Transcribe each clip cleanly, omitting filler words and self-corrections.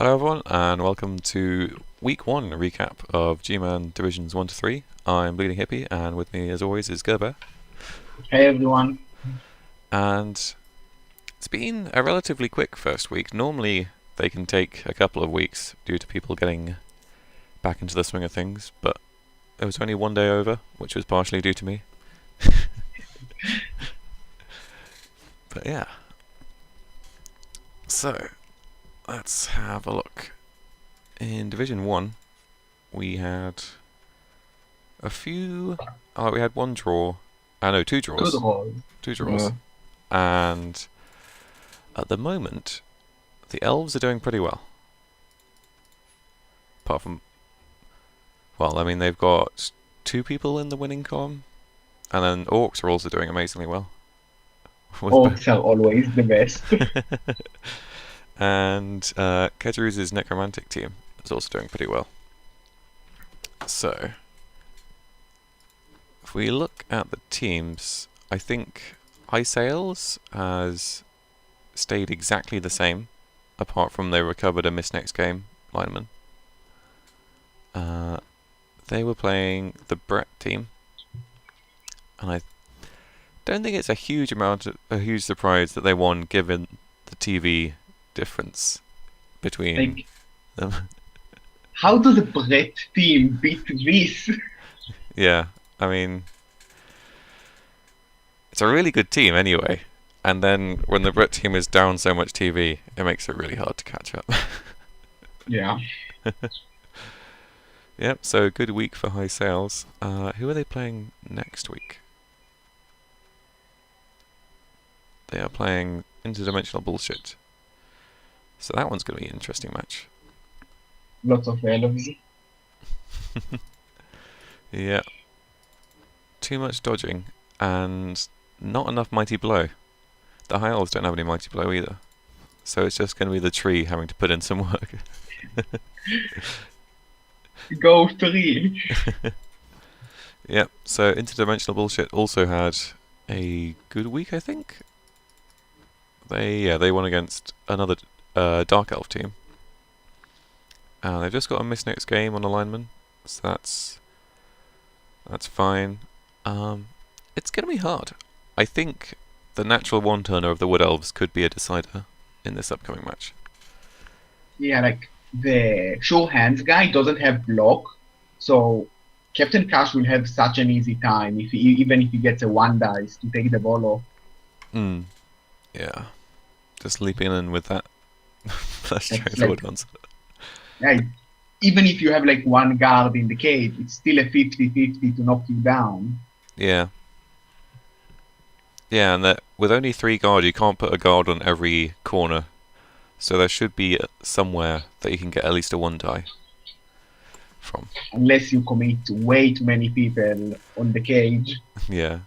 Hello everyone, and welcome to Week 1 recap of Gman Divisions 1 to 3. I'm Bleedinghippy, and with me as always is Gerbear. Hey everyone. And it's been a relatively quick first week. Normally they can take a couple of weeks due to people getting back into the swing of things, but it was only one day over, which was partially due to me. But yeah. So, let's have a look. In Division 1, we had a few... we had one draw. No, two Good draws. roll. Two Yeah. draws. And at the moment, the elves are doing pretty well. Apart from... Well, I mean, they've got two people in the winning column. And then orcs are also doing amazingly well. Orcs are always the best. And Kedruz's necromantic team is also doing pretty well. So, if we look at the teams, I think High Sails has stayed exactly the same, apart from they recovered a miss next game lineman. They were playing the Brett team, and I don't think it's a huge surprise that they won, given the TV difference between Like, them. how does a Brett team beat this? Yeah, I mean, it's a really good team anyway. And then when the Brett team is down so much TV, it makes it really hard to catch up. Yeah. Yep, so good week for High Sales. Who are they playing next week? They are playing Interdimensional Bullshit. So that one's going to be an interesting match. Lots of elves. Yeah. Too much dodging and not enough Mighty Blow. The High Elves don't have any Mighty Blow either. So it's just going to be the tree having to put in some work. Go three. Yep, so Interdimensional Bullshit also had a good week, I think. They won against another Dark Elf team. They've just got a miss next game on a lineman, so that's fine. It's going to be hard. I think the natural one-turner of the Wood Elves could be a decider in this upcoming match. Yeah, like the sure hands guy doesn't have block, so Captain Cash will have such an easy time even if he gets a one dice to take the ball off. Yeah. Just leaping in with that. That's That's straightforward like, answer. yeah, even if you have like one guard in the cage, it's still a 50-50 to knock you down. Yeah. Yeah, and that with only 3 guard, you can't put a guard on every corner. So there should be somewhere that you can get at least a 1 die from. Unless you commit way too many people on the cage. Yeah.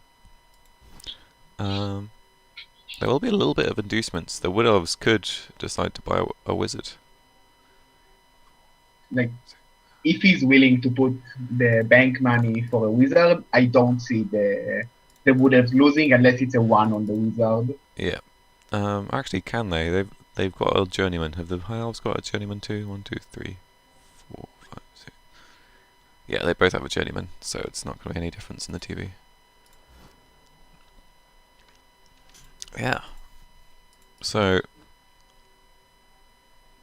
There will be a little bit of inducements. The Wood Elves could decide to buy a wizard. Like, if he's willing to put the bank money for a wizard, I don't see the Wood Elves losing unless it's a one on the wizard. Yeah. Actually, can they? They've got a journeyman. Have the High Elves got a journeyman too? 1, 2, 3, 4, 5, 6. Yeah, they both have a journeyman, so it's not going to be any difference in the TV. Yeah. So,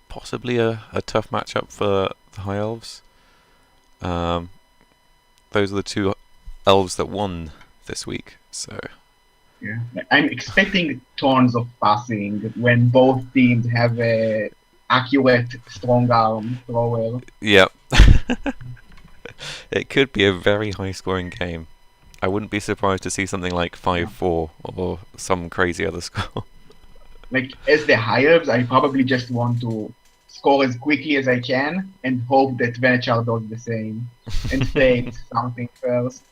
possibly a tough matchup for the High Elves. Those are the 2 elves that won this week, so... Yeah. I'm expecting tons of passing when both teams have a accurate strong arm thrower. Yep. It could be a very high-scoring game. I wouldn't be surprised to see something like 5-4 or some crazy other score. Like, as the high elves, I probably just want to score as quickly as I can and hope that Venachar does the same and saves something first.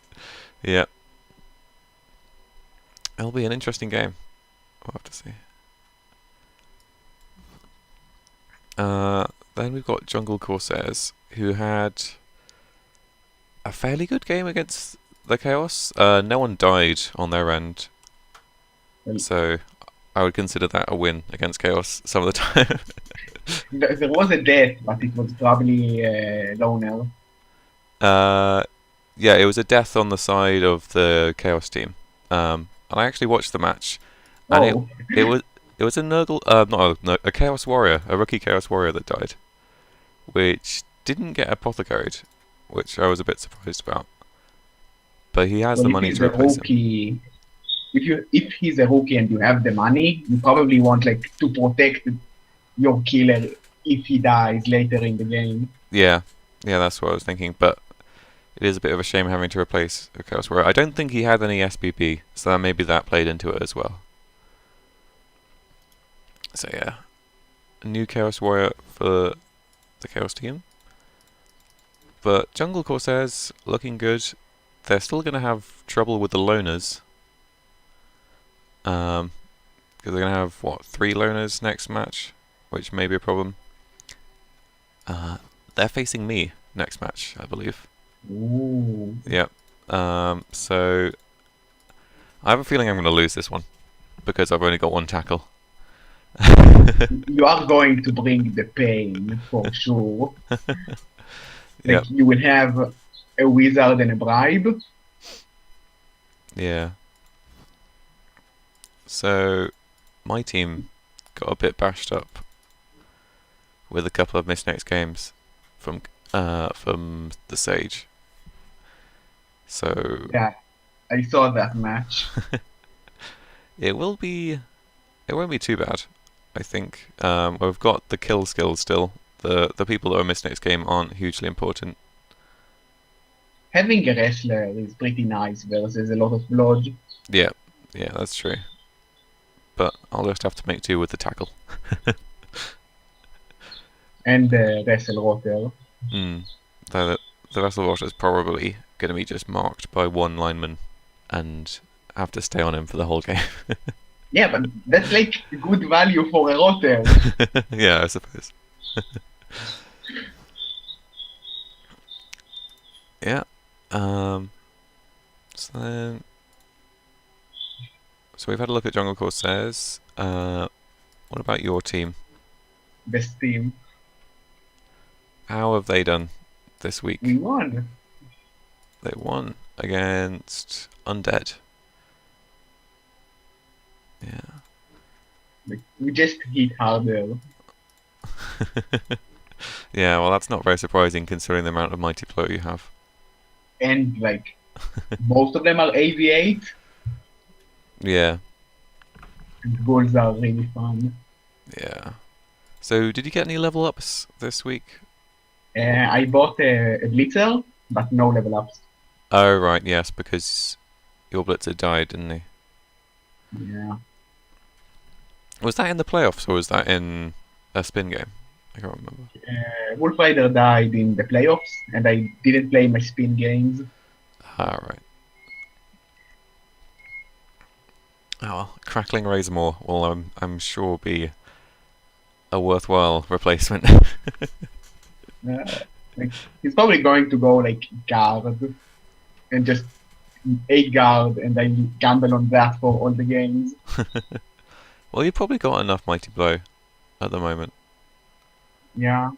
Yeah. It'll be an interesting game. We'll have to see. Then we've got Jungle Corsairs, who had a fairly good game against the Chaos. No one died on their end, Well, so I would consider that a win against Chaos some of the time. There was a death, but it was probably loner. Uh, yeah, it was a death on the side of the Chaos team. And I actually watched the match, and Oh, it was it was a Nurgle, not a, no, a Chaos Warrior, a rookie Chaos Warrior that died, which didn't get apothecaried, which I was a bit surprised about. But he has well, the if money he's to a replace him. rookie, if he's a rookie and you have the money, you probably want like to protect your killer if he dies later in the game. Yeah, yeah, that's what I was thinking. But it is a bit of a shame having to replace a Chaos Warrior. I don't think he had any SPP, so maybe that played into it as well. So yeah, a new Chaos Warrior for the Chaos team. But Jungle Corsairs looking good. They're still going to have trouble with the loners. Because they're going to have, what, 3 loners next match? Which may be a problem. They're facing me next match, I believe. Ooh. Yep. So I have a feeling I'm going to lose this one. Because I've only got 1 tackle. You are going to bring the pain for sure. Yep. Like you will have a wizard and a bribe. Yeah. So my team got a bit bashed up with a couple of missed next games from the Sage. So Yeah, I saw that match. it won't be too bad, I think. We've got the kill skills still. The people that are missed next game aren't hugely important. Having a wrestler is pretty nice versus a lot of blood. Yeah, yeah, that's true. But I'll just have to make do with the tackle. And the wrestle rotter. The vessel water is probably going to be just marked by 1 lineman and have to stay on him for the whole game. Yeah, but that's like good value for a rotter. Yeah, I suppose. Yeah. So we've had a look at Jungle Corsairs. What about your team? Best team. How have they done this week? We won. They won against Undead. Yeah. Like, we just hit harder. Yeah, well, that's not very surprising considering the amount of Mighty Blow you have. And like most of them are AV8. Yeah, And goals are really fun. yeah. So, did you get any level ups this week? I bought a Blitzer, but no level ups. Oh, right, yes, because your Blitzer died, didn't he? Yeah. Was that in the playoffs or was that in a spin game? I can't remember. Wolf Rider died in the playoffs, and I didn't play my spin games. Ah, right. Oh, well, Crackling Razormaw will, I'm sure, be a worthwhile replacement. Like he's probably going to go like guard and just 8 guard, and I gamble on that for all the games. Well, you've probably got enough Mighty Blow at the moment. Yeah,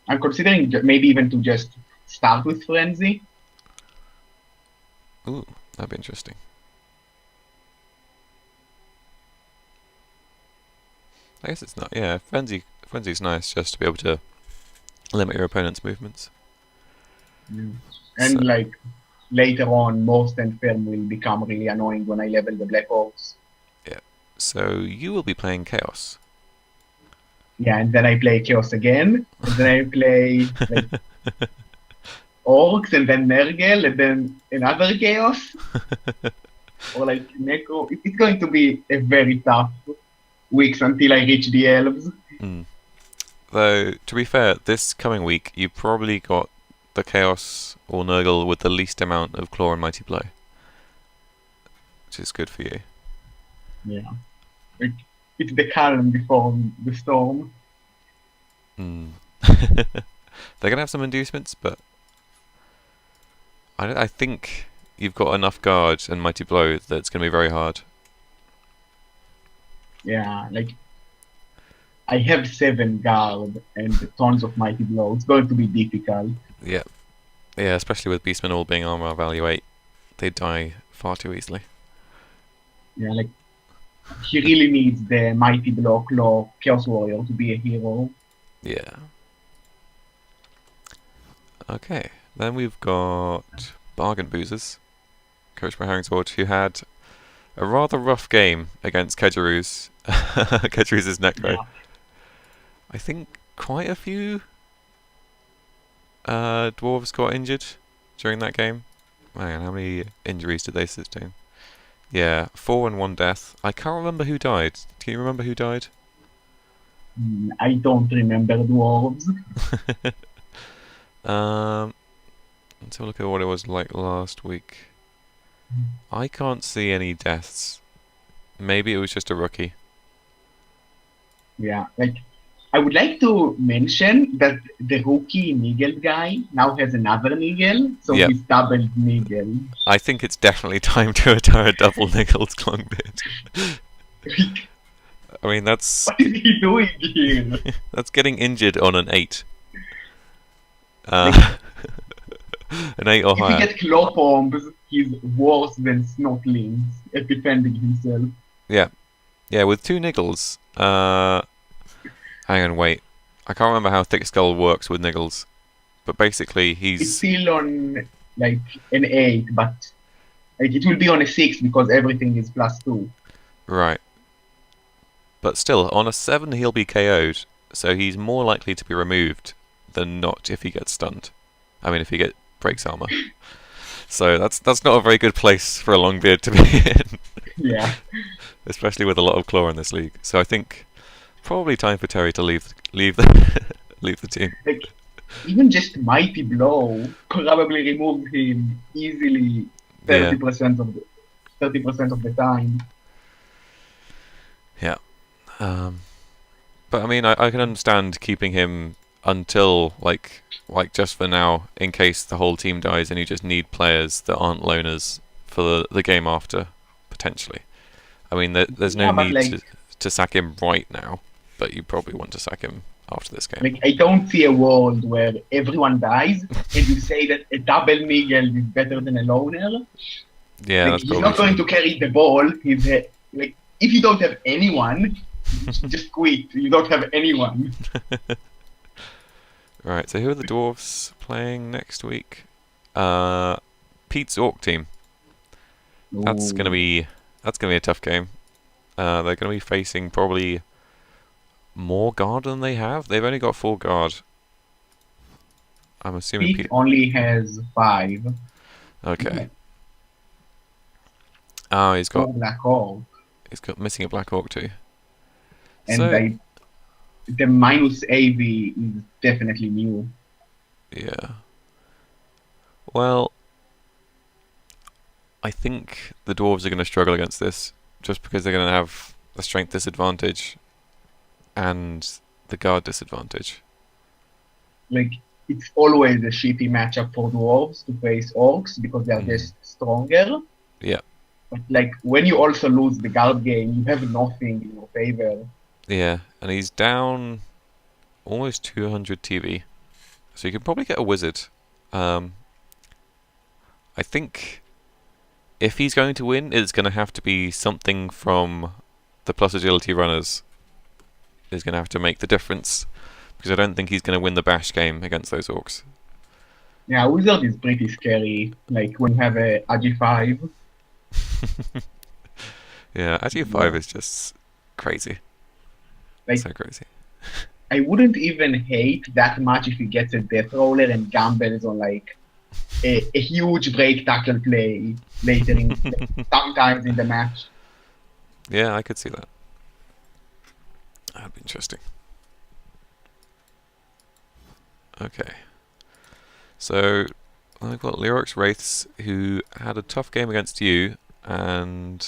I'm considering maybe even to just start with Frenzy. Ooh, that'd be interesting. I guess it's not. Yeah, Frenzy's nice just to be able to limit your opponent's movements. Yeah. So, And like later on, Most and Firm will become really annoying when I level the Black Orcs. so you will be playing Chaos. Yeah, and then I play Chaos again, and then I play like Orcs, and then Nergal, and then another Chaos, or like Necro. It's going to be a very tough weeks until I reach the Elves. Though, to be fair, this coming week you've probably got the Chaos or Nurgle with the least amount of Claw and Mighty Blow, which is good for you. Yeah. Like, it's the calm before the storm. They're gonna have some inducements, but I think you've got enough guard and Mighty Blow that it's gonna be very hard. Yeah, like I have 7 guard and tons of mighty blow. It's going to be difficult. Yeah. Yeah, especially with Beastmen all being armor value 8. They die far too easily. Yeah, like he really needs the mighty blow claw Chaos Warrior to be a hero. Yeah. Okay, then we've got Bargain Boozers, coached by Herringsword, who had a rather rough game against Kedgeroo's. Kedgeroo's Necro. Yeah. I think quite a few dwarves got injured during that game. Man, how many injuries did they sustain? Yeah, 4 and 1 death. I can't remember who died. Can you remember who died? I don't remember dwarves. Let's have a look at what it was like last week. I can't see any deaths. Maybe it was just a rookie. Yeah, like I would like to mention that the rookie Nigel guy now has another Nigel, so Yep. he's double Nigel. I think it's definitely time to retire a double Nichols Clongbeard. I mean, that's What is he doing here? that's getting injured on an 8. An 8 or If he higher. gets claw bombs, he's worse than Snotlings at defending himself. Yeah, with 2 Niggles. Hang on, wait. I can't remember how Thick Skull works with Niggles. But basically, It's he's... still on like an 8, but like it will be on a 6 because everything is +2. Right. But still, on a 7 he'll be KO'd. So he's more likely to be removed than not if he gets stunned. I mean, if he breaks armor. So that's not a very good place for a Longbeard to be in. Yeah. Especially with a lot of claw in this league. So I think probably time for Terry to leave the leave the team. Like, even just mighty blow probably removes him easily 30% of the time. Yeah. But I mean, I can understand keeping him until like just for now, in case the whole team dies and you just need players that aren't loners for the game after, potentially. I mean, there's no Yeah, but need like, to sack him right now, but you probably want to sack him after this game. like I don't see a world where everyone dies and you say that a double Nigel is better than a loner. Yeah, Like, that's he's probably not going true. to carry the ball. He's like, if you don't have anyone, just quit. You don't have anyone. Right, so who are the dwarves playing next week? Pete's Orc team. That's gonna be a tough game. They're gonna be facing probably more guard than they have. They've only got 4 guard. I'm assuming Pete Pete. only has 5. Okay. Oh, he's got Four Black Orc. missing a black orc too. And So the minus AV is definitely new. yeah. Well, I think the dwarves are going to struggle against this, just because they're going to have the strength disadvantage and the guard disadvantage. Like, it's always a shitty matchup for dwarves to face orcs because they are just stronger. Yeah. But like, when you also lose the guard game, you have nothing in your favor. Yeah, and he's down almost 200 TV, so you can probably get a wizard. I think if he's going to win, it's going to have to be something from the plus agility runners. Is going to have to make the difference, because I don't think he's going to win the bash game against those orcs. Yeah, wizard is pretty scary. Like when you have a AG5. Yeah, actually 5 is just crazy. Like, so crazy. I wouldn't even hate that much if he gets a death roller and gambles on like a huge break tackle play later in sometimes in the match. Yeah, I could see that. That'd be interesting. Okay. So, I've got Lyrics Wraiths, who had a tough game against you, and...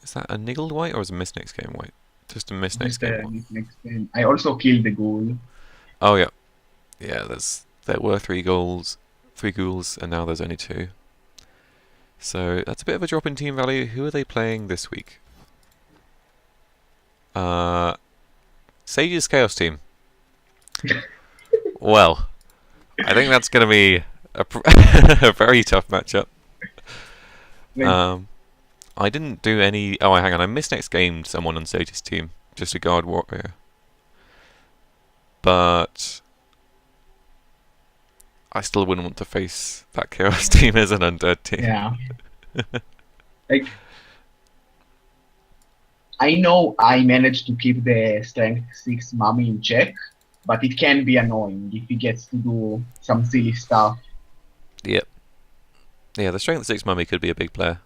Is that a Niggled White, or is it a Miss Next Game White? Just a Miss Next Game White. Next game. I also killed the ghoul. Oh, yeah. Yeah, there were 3 ghouls, and now there's only 2. So, that's a bit of a drop in team value. Who are they playing this week? Sage's Chaos team. Well, I think that's going to be a very tough matchup. Like, I didn't do any. Oh, hang on. I missed next game someone on Sage's team, just a guard warrior. But I still wouldn't want to face that Chaos team as an undead team. yeah. Like, I know I managed to keep the strength 6 mummy in check, but it can be annoying if he gets to do some silly stuff. Yep. Yeah, the strength 6 mummy could be a big player.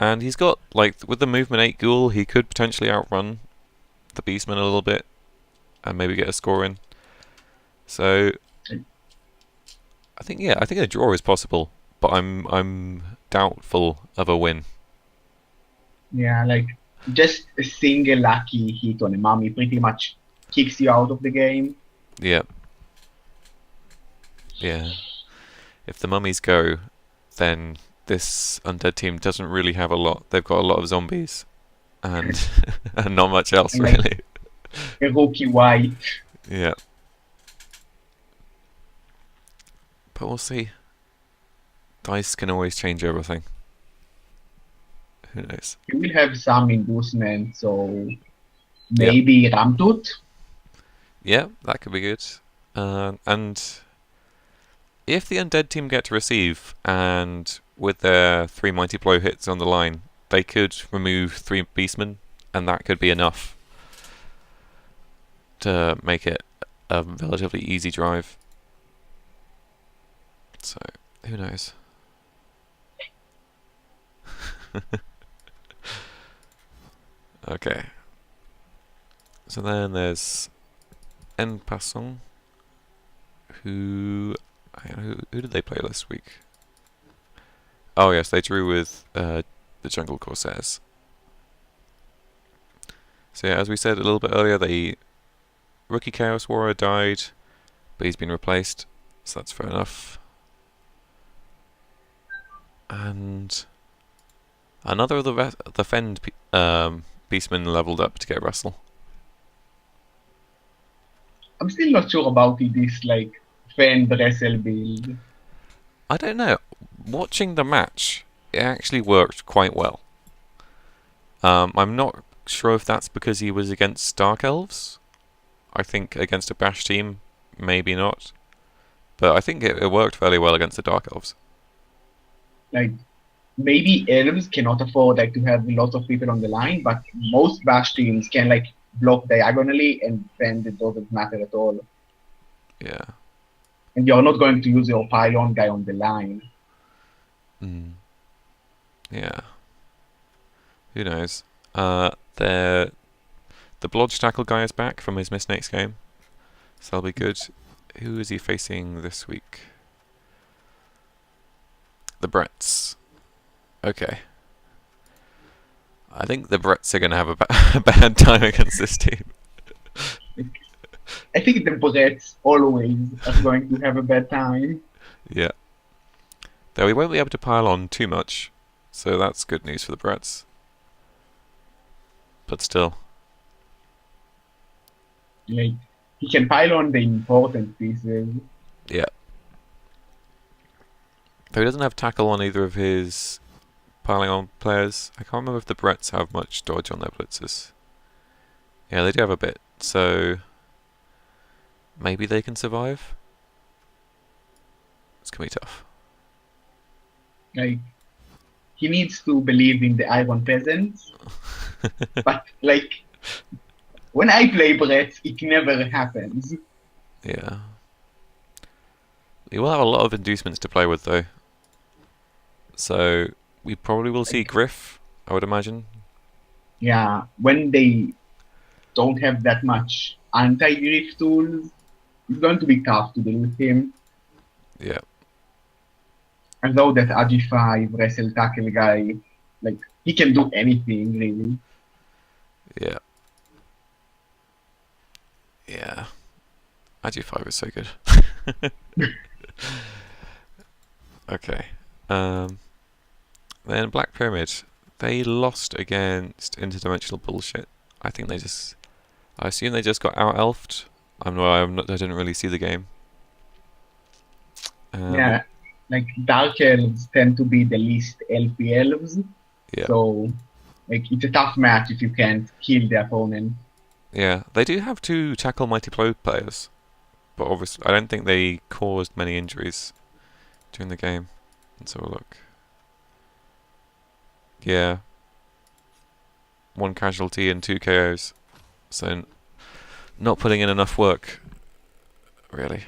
And he's got, like, with the movement 8 ghoul, he could potentially outrun the beastman a little bit and maybe get a score in. So I think a draw is possible, but I'm doubtful of a win. Yeah, like just a single lucky hit on a mummy pretty much kicks you out of the game. Yeah. Yeah. If the mummies go, then this undead team doesn't really have a lot. They've got a lot of zombies and and not much else And, like, really. a rookie white. Yeah. But we'll see. Dice can always change everything. Who knows? You will have some inducement, so maybe Ramtut. Yeah, that could be good. And if the undead team get to receive, and with their 3 mighty blow hits on the line, they could remove 3 beastmen, and that could be enough to make it a relatively easy drive. So, who knows? Okay. So then there's En Passant, who did they play last week? Oh yes, they drew with the Jungle Corsairs. So yeah, as we said a little bit earlier, the rookie Chaos Warrior died, but he's been replaced, so that's fair enough. And another of the Fend Beastmen leveled up to get Wrestle. I'm still not sure about this like fan wrestle build. I don't know. Watching the match, it actually worked quite well. I'm not sure if that's because he was against Dark Elves. I think against a Bash team, maybe not. But I think it worked fairly well against the Dark Elves. Like maybe elves cannot afford like to have lots of people on the line, but most bash teams can like block diagonally, and then it doesn't matter at all. Yeah. And you're not going to use your pylon guy on the line. Yeah. Who knows? The Blodge Tackle guy is back from his miss next game, so that'll be good. Who is he facing this week? The Bretts. Okay. I think the Bretts are going to have a bad time against this team. I think the Bretts always are going to have a bad time. Yeah. Though we won't be able to pile on too much, so that's good news for the Bretts. But still. Like he can pile on the important pieces. Yeah. Though he doesn't have tackle on either of his piling on players. I can't remember if the Bretts have much dodge on their blitzers. Yeah, they do have a bit, so maybe they can survive. It's gonna be tough. Like he needs to believe in the Iron Peasants. But like when I play Bretts, it never happens. Yeah. We will have a lot of inducements to play with though. So we probably will see Griff, I would imagine. Yeah, when they don't have that much anti-griff tools, it's going to be tough to deal with him. Yeah. Although that AG5 wrestle tackle guy, like he can do anything really. Yeah. Yeah. IG5 is so good. Okay. Then Black Pyramid. They lost against Interdimensional Bullshit. I think they just... I assume they just got out-elfed. I didn't really see the game. Yeah, like dark elves tend to be the least LP elves, Yeah. so like it's a tough match if you can't kill the opponent. Yeah, they do have two Tackle Mighty Blow players, but obviously I don't think they caused many injuries during the game. Let's have a look. Yeah, 1 casualty and 2 KOs. So not putting in enough work, really.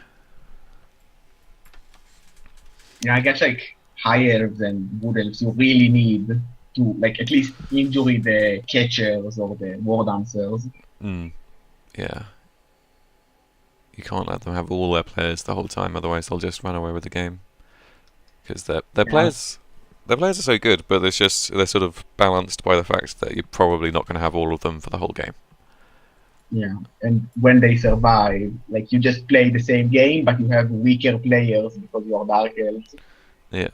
Yeah, I guess like high elves and wood elves you really need to like at least injury the catchers or the war dancers. Yeah. You can't let them have all their players the whole time, otherwise they'll just run away with the game. Because their Yeah. players are so good, but they're sort of balanced by the fact that you're probably not going to have all of them for the whole game. Yeah, and when they survive, like you just play the same game, but you have weaker players because you are dark elves. Yeah.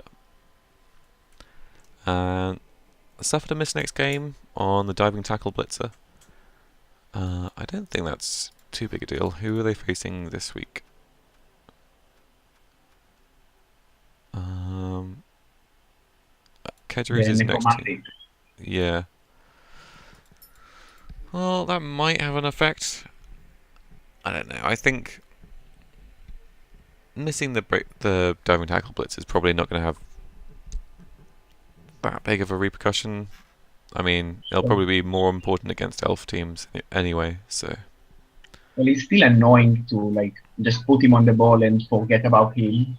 And suffered a miss next game on the diving tackle blitzer. I don't think that's too big a deal. Who are they facing this week? Kedger's The is next team. necromantic. Yeah. Well, that might have an effect. I don't know. I think missing the diving tackle blitz is probably not going to have that big of a repercussion. I mean, it'll probably be more important against elf teams anyway. So Well, it's still annoying to like just put him on the ball and forget about him.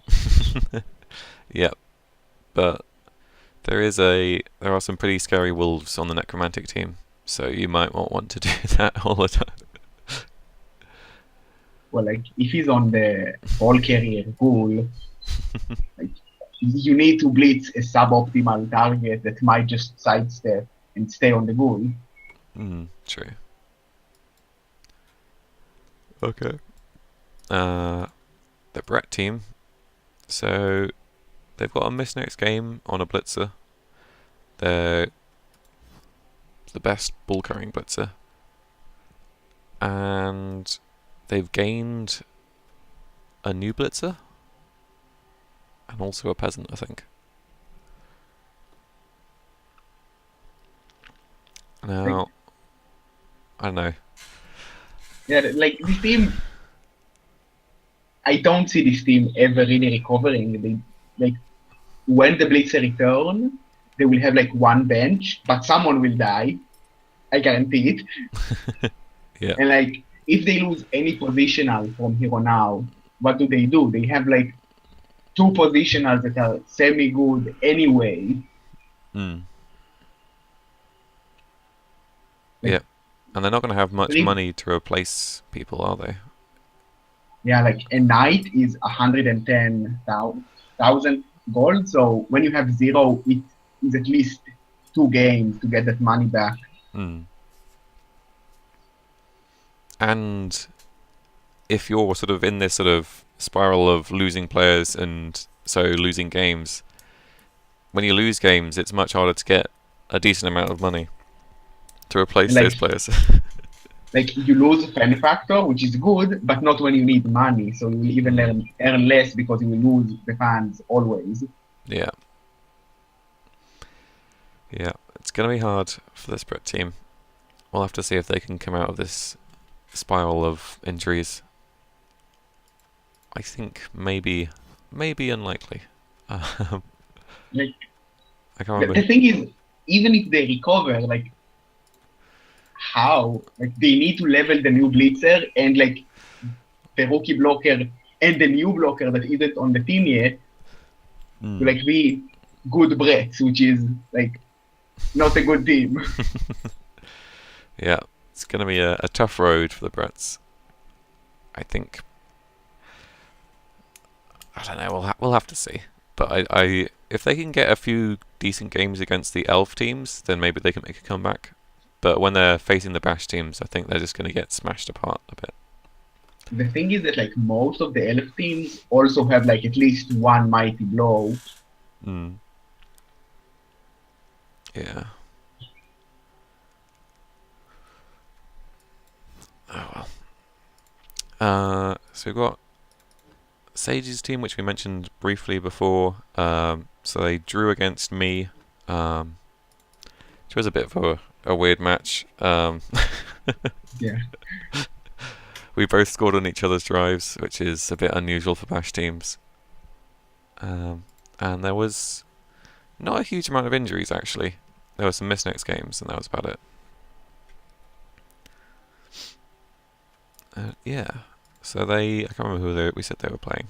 yeah, but there are some pretty scary wolves on the necromantic team, so you might not want to do that all the time. Well, like if he's on the ball carrier pool, like you need to blitz a suboptimal target that might just sidestep and stay on the goal. True. Okay. The Brett team. So they've got a miss next game on a blitzer. They're the best ball carrying blitzer. And they've gained a new blitzer. And also a peasant, I think. Now, I don't know. Yeah, like this team, I don't see this team ever really recovering. They like when the Blitzer return, they will have like one bench, but someone will die. I guarantee it. Yeah. And like if they lose any positional from here on out, what do? They have like 2 positionals that are semi good anyway. Yeah. And they're not going to have much Three- money to replace people, are they? Yeah, like a knight is 110,000 gold. So when you have 0, it is at least 2 games to get that money back. And if you're sort of in this sort of spiral of losing players and so losing games, when you lose games, it's much harder to get a decent amount of money to replace Like- those players. Like you lose fan factor, which is good, but not when you need money. So you will even earn less because you will lose the fans always. Yeah. Yeah, it's going to be hard for this Brit team. We'll have to see if they can come out of this spiral of injuries. I think maybe unlikely. Like I can't the remember. thing is, even if they recover, like how? Like they need to level the new blitzer and like the rookie blocker and the new blocker that isn't on the team yet to like be good Bretts, which is like not a good team. Yeah, it's going to be a tough road for the Brets. I think. I don't know. We'll have to see. But I if they can get a few decent games against the elf teams, then maybe they can make a comeback. But when they're facing the bash teams, I think they're just going to get smashed apart a bit. The thing is that like most of the elf teams also have like at least one mighty blow. Yeah. So we've got Sage's team, which we mentioned briefly before. So they drew against me, which was a bit of a weird match. Yeah. We both scored on each other's drives, which is a bit unusual for Bash teams. And there was not a huge amount of injuries, actually. There were some missed next games, and that was about it. Yeah. So I can't remember who we said they were playing.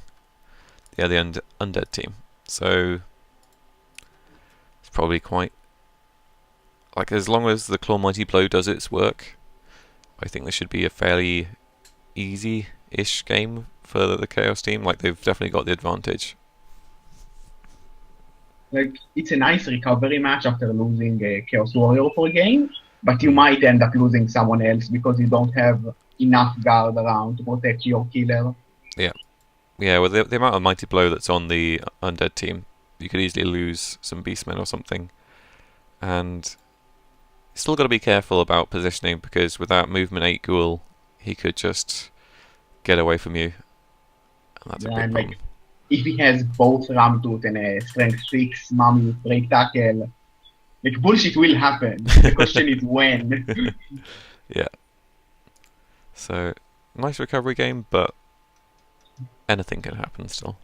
Yeah, the Undead team. So it's probably quite... Like, as long as the Claw Mighty Blow does its work, I think this should be a fairly easy-ish game for the Chaos team. Like, they've definitely got the advantage. Like, it's a nice recovery match after losing a Chaos Warrior for a game, but you might end up losing someone else because you don't have enough guard around to protect your killer. Yeah. Yeah, well, the amount of Mighty Blow that's on the Undead team, you could easily lose some Beastmen or something. And you still got to be careful about positioning, because with that movement 8 ghoul, he could just get away from you. And that's a big problem. Like, if he has both Ramtooth and a Strength 6 Mummy with Break Tackle, like, bullshit will happen. The question is when. Yeah. So, nice recovery game, but anything can happen still.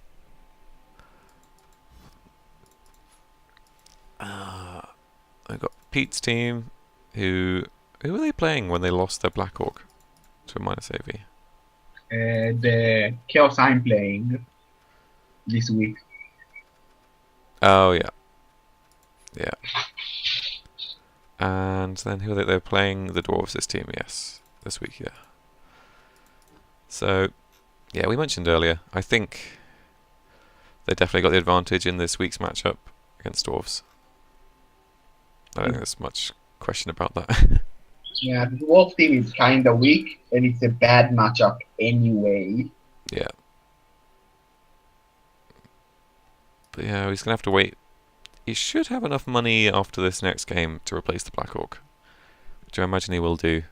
I've got Pete's team, who were they playing when they lost their Black Orc to a -AV? The Chaos I'm playing this week. Oh, yeah. Yeah. And then who are they? They're playing the Dwarves, this team, yes. This week, yeah. So, yeah, we mentioned earlier, I think they definitely got the advantage in this week's matchup against Dwarves. I don't think there's much question about that. Yeah, the Dwarf team is kind of weak, and it's a bad matchup anyway. Yeah. But yeah, he's going to have to wait. He should have enough money after this next game to replace the Black Orc, which I imagine he will do,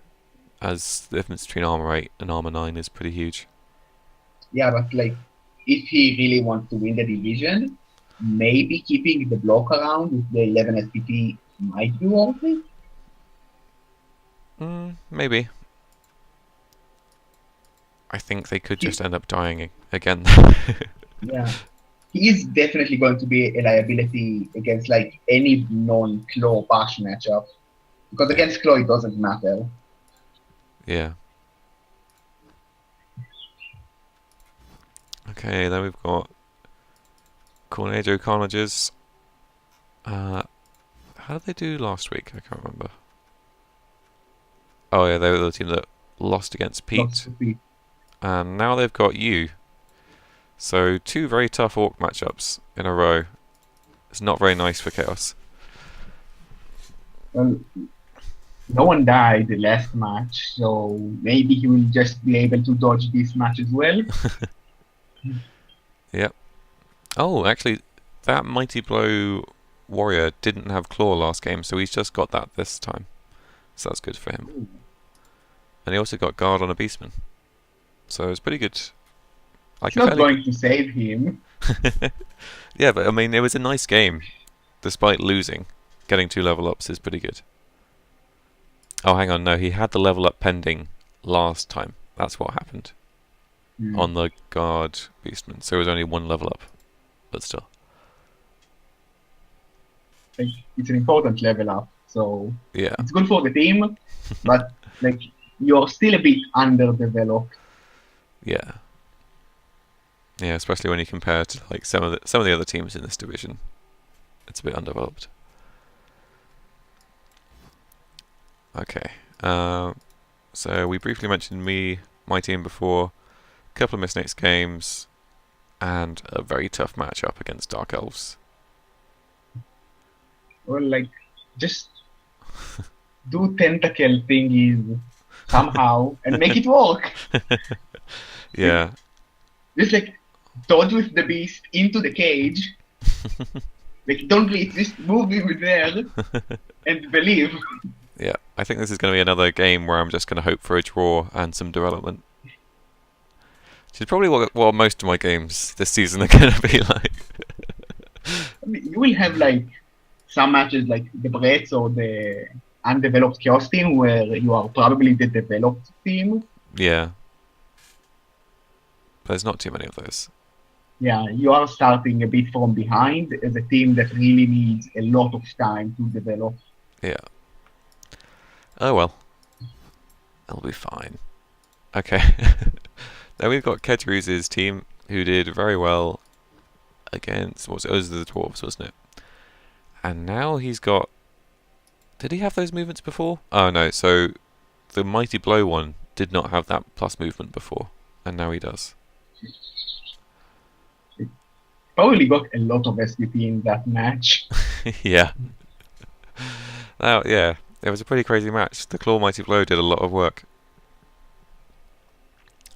as the difference between Armor 8 and Armor 9 is pretty huge. Yeah, but like, if he really wants to win the division, maybe keeping the block around with the 11 SPT might be worth it. Maybe. I think they could just end up dying again. Yeah. He is definitely going to be a liability against like any non-Claw Bash matchup. Because against Claw it doesn't matter. Yeah. Okay, then we've got Cornejo Carnages. How did they do last week? I can't remember. Oh yeah, they were the team that lost against Pete. And now they've got you. So 2 very tough Orc matchups in a row. It's not very nice for Chaos. Well, no one died the last match, so maybe he will just be able to dodge this match as well. Yep. Oh, actually, that Mighty Blow warrior didn't have Claw last game, so he's just got that this time. So that's good for him. Ooh. And he also got guard on a Beastman. So it's pretty good. It's not going to save him. Yeah, but I mean, it was a nice game. Despite losing, getting 2 level ups is pretty good. Oh, hang on, no, he had the level up pending last time. That's what happened. On the guard Beastman. So it was only 1 level up. But still. Like, it's an important level up, so yeah, it's good for the team, but like, you're still a bit underdeveloped. Yeah. Yeah, especially when you compare to like some of the other teams in this division. It's a bit undeveloped. Okay. So we briefly mentioned my team before. A couple of missed next games, and a very tough matchup against Dark Elves. Well, like, just do tentacle thingies somehow and make it work. Yeah. Just like dodge with the beast into the cage. Like, don't bleed, just move him there and believe. Yeah, I think this is going to be another game where I'm just going to hope for a draw and some development. Which is probably what most of my games this season are going to be like. I mean, you will have like some matches like the Brets or the undeveloped Chaos team where you are probably the developed team. Yeah. But there's not too many of those. Yeah, you are starting a bit from behind as a team that really needs a lot of time to develop. Yeah. Oh well. It'll be fine. Okay. Then we've got Kedruz's team, who did very well against, what was it? It was the Dwarves, wasn't it? And now he's got... Did he have those movements before? Oh no, so the Mighty Blow one did not have that plus movement before, and now he does. Probably got a lot of SPP in that match. Yeah. Now, yeah, it was a pretty crazy match. The Claw Mighty Blow did a lot of work.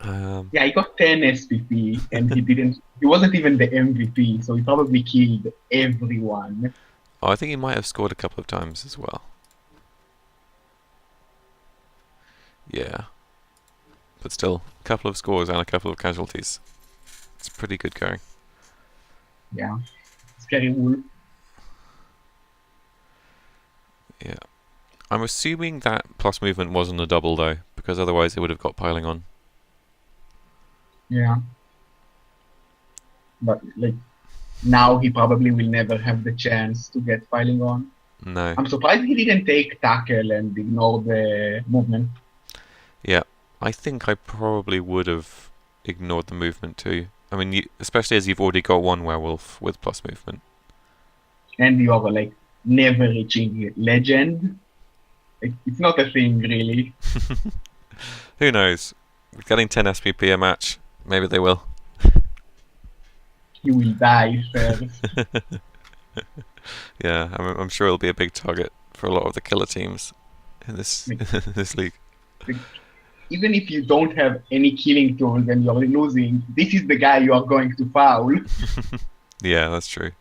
Yeah, he got 10 SPP and he wasn't even the MVP, so he probably killed everyone. Oh, I think he might have scored a couple of times as well. Yeah. But still, a couple of scores and a couple of casualties. It's pretty good going. Yeah, Scary Wolf. Yeah. I'm assuming that plus movement wasn't a double though, because otherwise it would have got piling on. Yeah. But like now he probably will never have the chance to get piling on. No. I'm surprised he didn't take tackle and ignore the movement. Yeah. I think I probably would have ignored the movement too. I mean, especially as you've already got one werewolf with plus movement. And you are like never reaching legend. Like, it's not a thing really. Who knows? Getting 10 SPP a match, maybe they will. He will die first. Yeah, I'm sure it'll be a big target for a lot of the killer teams in this this league. Like, even if you don't have any killing tools and you're losing, this is the guy you are going to foul. Yeah, that's true.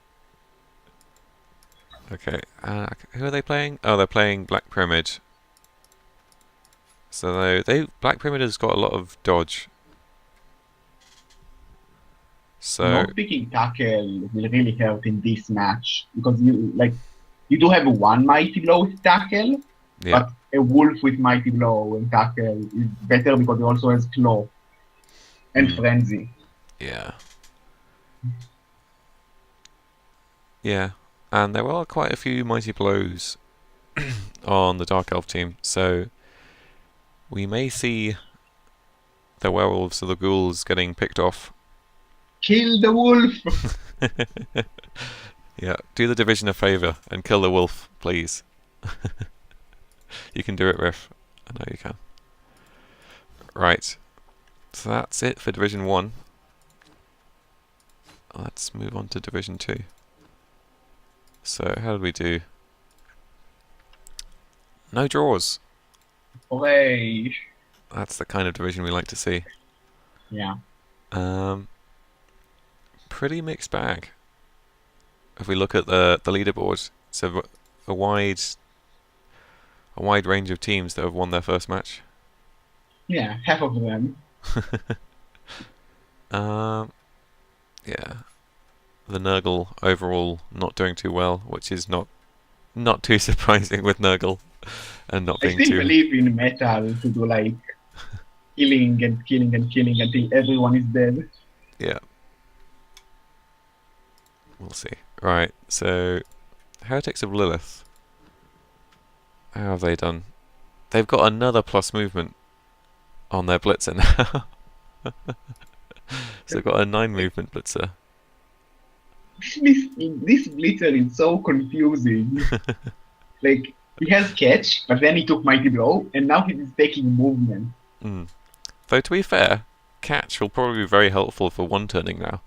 Okay, who are they playing? Oh, they're playing Black Pyramid. So Black Pyramid has got a lot of dodge. So Not picking tackle will really hurt in this match because you do have one mighty blow with tackle, yeah, but a wolf with mighty blow and tackle is better because it also has claw and frenzy. yeah, yeah. And there are quite a few mighty blows on the Dark Elf team, so we may see the werewolves or the ghouls getting picked off. Kill the wolf! Yeah, do the division a favour and kill the wolf, please. You can do it, Riff. I know you can. Right, so that's it for Division 1. Let's move on to Division 2. So, how did we do? No draws. Hooray! That's the kind of division we like to see. Yeah. Pretty mixed bag. If we look at the leaderboard, it's a wide range of teams that have won their first match. Yeah, half of them. Yeah. The Nurgle overall not doing too well, which is not too surprising with Nurgle and not I being still too. believe in metal to do like killing and killing and killing until everyone is dead. Yeah. We'll see. Right, so Heretics of Lilith. How have they done? They've got another plus movement on their blitzer now. So they've got a 9 movement blitzer. This blitzer is so confusing. Like, he has catch, but then he took mighty blow, and now he's taking movement. Though to be fair, catch will probably be very helpful for one turning now.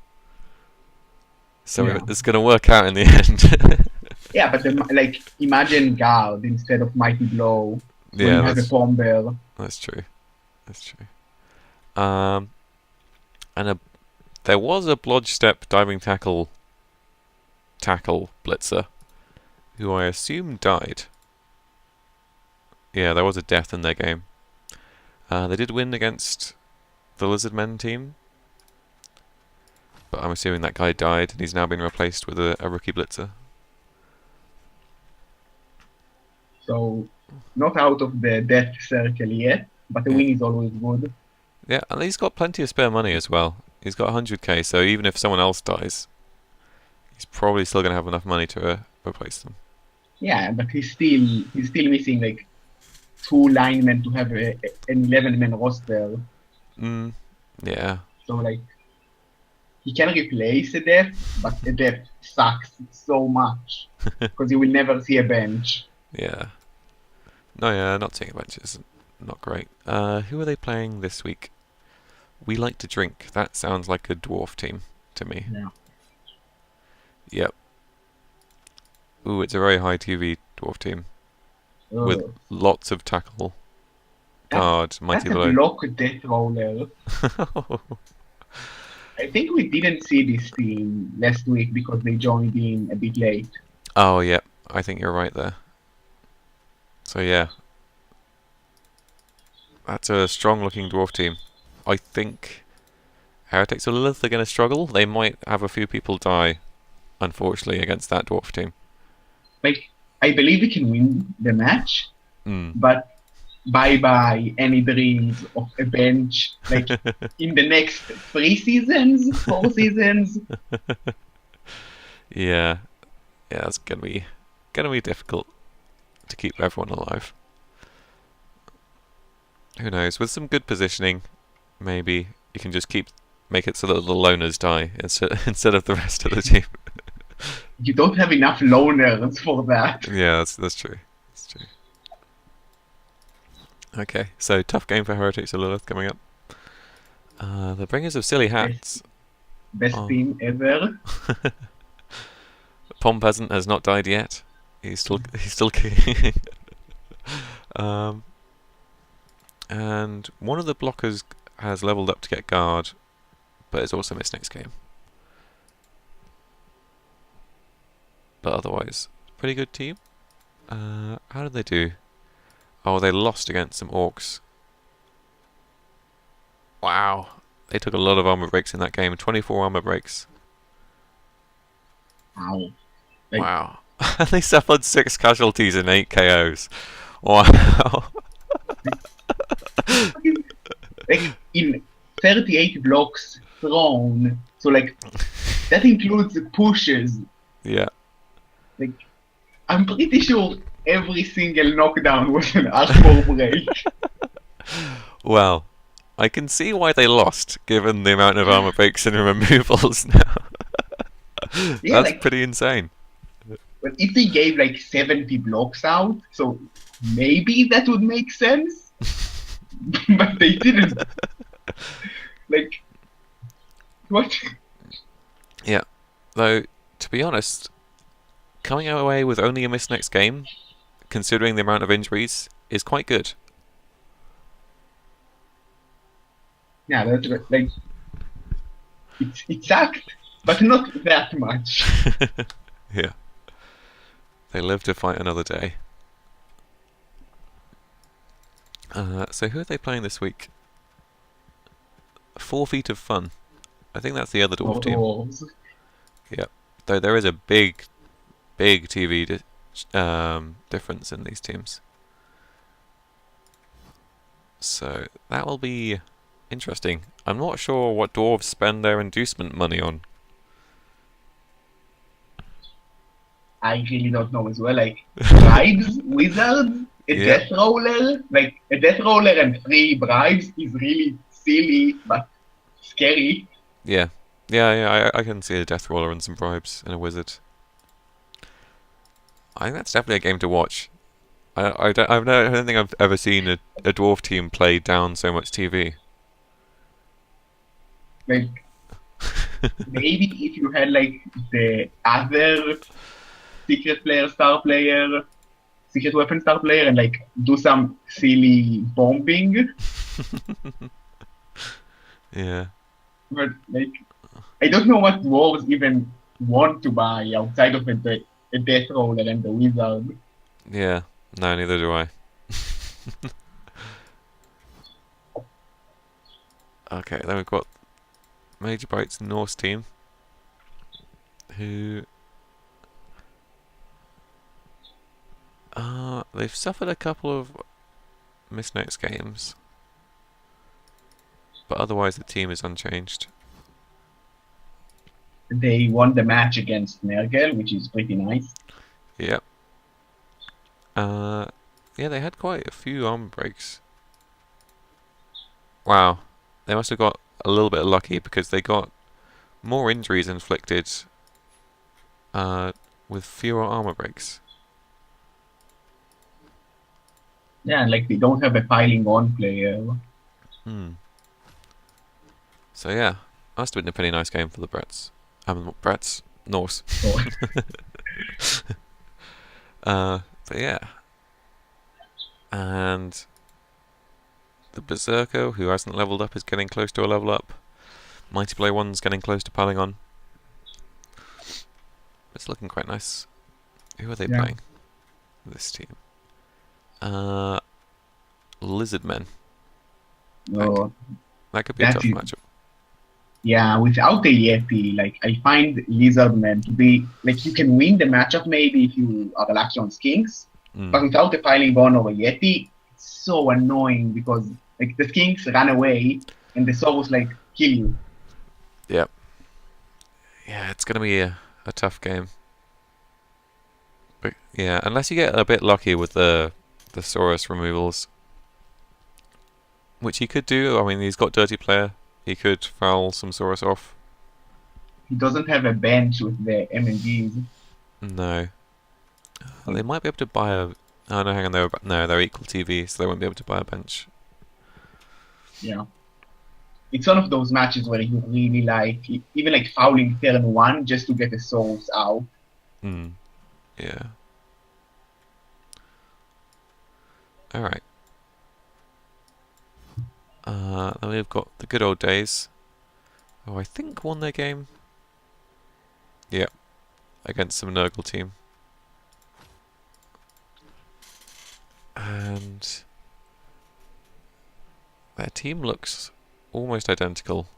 So Yeah. it's going to work out in the end. Yeah, but like, imagine guard instead of mighty blow. So Yeah, he has a bomber. that's true. That's true. And there was a blodge step diving tackle blitzer, who I assume died. Yeah, there was a death in their game. They did win against the Lizardmen team, But I'm assuming that guy died and he's now been replaced with a rookie blitzer. So not out of the death circle yet, but a Yeah. win is always good. Yeah, and he's got plenty of spare money as well. He's got 100k, so even if someone else dies, he's probably still going to have enough money to replace them. Yeah, but he's still missing like two linemen to have an 11-man roster. Yeah. So like he can replace a death, but a death sucks so much because you will never see a bench. Yeah. No, yeah, not seeing a bunch is not great. Who are they playing this week? We Like to Drink. That sounds like a dwarf team to me. Yeah. Yep. Ooh, it's a very high TV dwarf team with lots of tackle, guard, mighty That's a blow. block death roller. I think we didn't see this team last week because they joined in a bit late. Oh, yeah, I think you're right there. So yeah, that's a strong-looking dwarf team. I think Heretics of Lilith are going to struggle. They might have a few people die, unfortunately, against that dwarf team. Like, I believe we can win the match, Mm. but bye-bye any dreams of a bench, like, in the next 3 seasons, 4 seasons. Yeah, it's gonna be difficult to keep everyone alive. Who knows? With some good positioning, maybe you can just make it so that the loners die instead of the rest of the team. You don't have enough loners for that. Yeah, that's true. That's true. Okay, so tough game for Heretics of Lilith coming up. The Bringers of Silly Hats. Best team ever. Pom Peasant has not died yet. He's still kicking. And one of the blockers has leveled up to get guard, but is also missed next game. But otherwise, pretty good team. How did they do? Oh, they lost against some orcs. Wow. They took a lot of armor breaks in that game. 24 armor breaks. Wow. Wow. They suffered 6 casualties and 8 KOs. Wow. Like, in 38 blocks thrown, so like, that includes pushes. Yeah. Like, I'm pretty sure every single knockdown was an R4 break. Well, I can see why they lost, given the amount of armor breaks and removals now. Yeah, That's like, pretty insane. but if they gave like 70 blocks out, so maybe that would make sense. But they didn't. Like, what? Yeah. Though, to be honest, coming away with only a miss next game, considering the amount of injuries, is quite good. Yeah, that's right. Like, it sucked, but not that much. Yeah. They live to fight another day. So who are they playing this week? 4 Feet of Fun. I think that's the other dwarf team. Dwarves. Yep. Though there is a big TV difference in these teams. So that will be interesting. I'm not sure what dwarves spend their inducement money on. I really don't know as well. Like, bribes, wizards, a Yeah. death roller. Like, a death roller and 3 bribes is really silly, but scary. Yeah. I can see a death roller and some bribes and a wizard. I think that's definitely a game to watch. I don't think I've ever seen a dwarf team play down so much TV. Like, maybe if you had like the other secret weapon star player, and like do some silly bombing. Yeah. But like, I don't know what dwarves even want to buy outside of a death roller and the wizard. Yeah. No, neither do I. Okay, then we've got Major Bright's Norse team. who they've suffered a couple of misnotes games, but otherwise the team is unchanged. They won the match against Mergel, which is pretty nice. Yep. Yeah, they had quite a few armor breaks. Wow, they must have got a little bit lucky because they got more injuries inflicted with fewer armor breaks. Yeah, like they don't have a piling on player. Hmm. So yeah, must have been a pretty nice game for the Brets. Brets, Norse. So, But yeah, and the Berserker, who hasn't leveled up, is getting close to a level up. Mighty Blow 1's getting close to piling on. It's looking quite nice. Who are they yeah. playing? This team. Lizard Men. No, That could be a that tough is matchup. yeah. Without a Yeti, like I find Lizardman to be like you can win the matchup maybe if you are lucky on skinks, but without a piling on or a Yeti, it's so annoying because like the skinks run away and the Saurus like kill you. Yep. Yeah, it's gonna be a tough game. But yeah, unless you get a bit lucky with the Saurus removals, which he could do. I mean, he's got Dirty Player. He could foul some Saurus off. He doesn't have a bench with the MNGs. No. They might be able to buy a... Oh, no, hang on. They're equal TV, so they won't be able to buy a bench. Yeah. It's one of those matches where you really like, even like fouling turn one just to get the souls out. Yeah. Alright. Then we've got the good old days. Oh, I think won their game. Yep. Against some Nurgle team. And their team looks almost identical,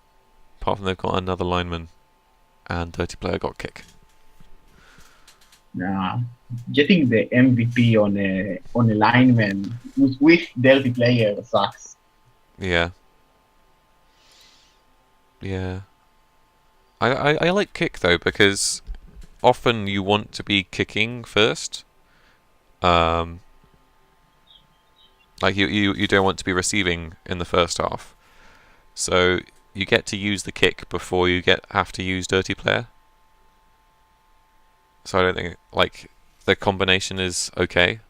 apart from they've got another lineman and Dirty Player got kick. Getting the MVP on a lineman with Dirty Player sucks. Yeah. Yeah. I like kick though because often you want to be kicking first. Like you don't want to be receiving in the first half. So you get to use the kick before you have to use Dirty Player. So I don't think like the combination is okay.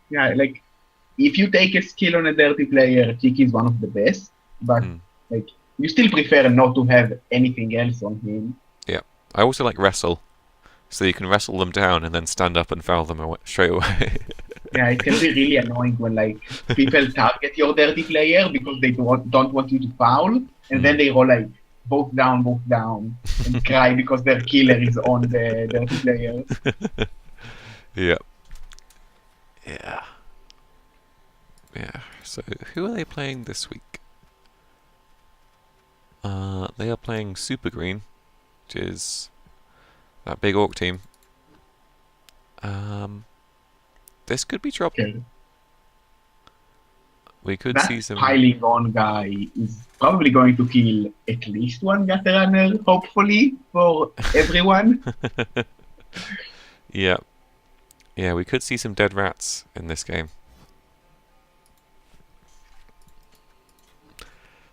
Yeah, like if you take a skill on a Dirty Player, kick is one of the best, but like you still prefer not to have anything else on him. Yeah. I also like wrestle. So you can wrestle them down and then stand up and foul them straight away. Yeah, it can be really annoying when like people target your Dirty Player because they don't want you to foul, and then they roll like both down, and cry because their killer is on the Dirty Player. Yep. Yeah. Yeah. So who are they playing this week? They are playing Super Green, which is that big orc team. This could be trouble. Okay. We could That see some piling on guy is probably going to kill at least one Gatorunner, hopefully, for everyone. Yeah. Yeah, we could see some dead rats in this game.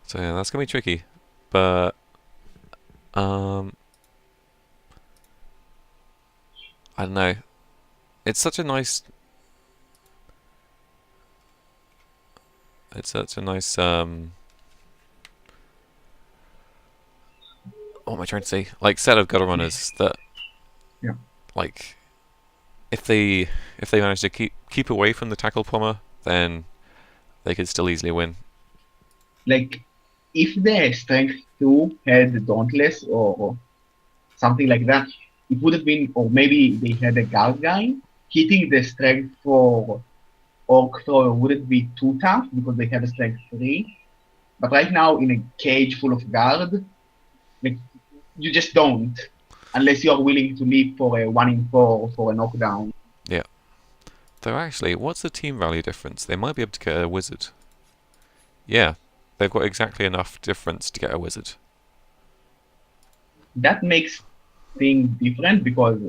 So yeah, that's gonna be tricky. But I don't know. It's such a nice what am I trying to say? Like set of gutter runners that like if they manage to keep away from the tackle plumber, then they could still easily win. Like, if the Strength 2 had Dauntless or something like that, it would have been, or maybe they had a guard guy, hitting the Strength 4 Orc Thrower wouldn't be too tough because they have a Strength 3. But right now, in a cage full of guard, like, you just don't, unless you are willing to leap for a 1 in 4 for a knockdown. Yeah. Though actually, what's the team value difference? They might be able to get a wizard. Yeah, they've got exactly enough difference to get a wizard. That makes things different because,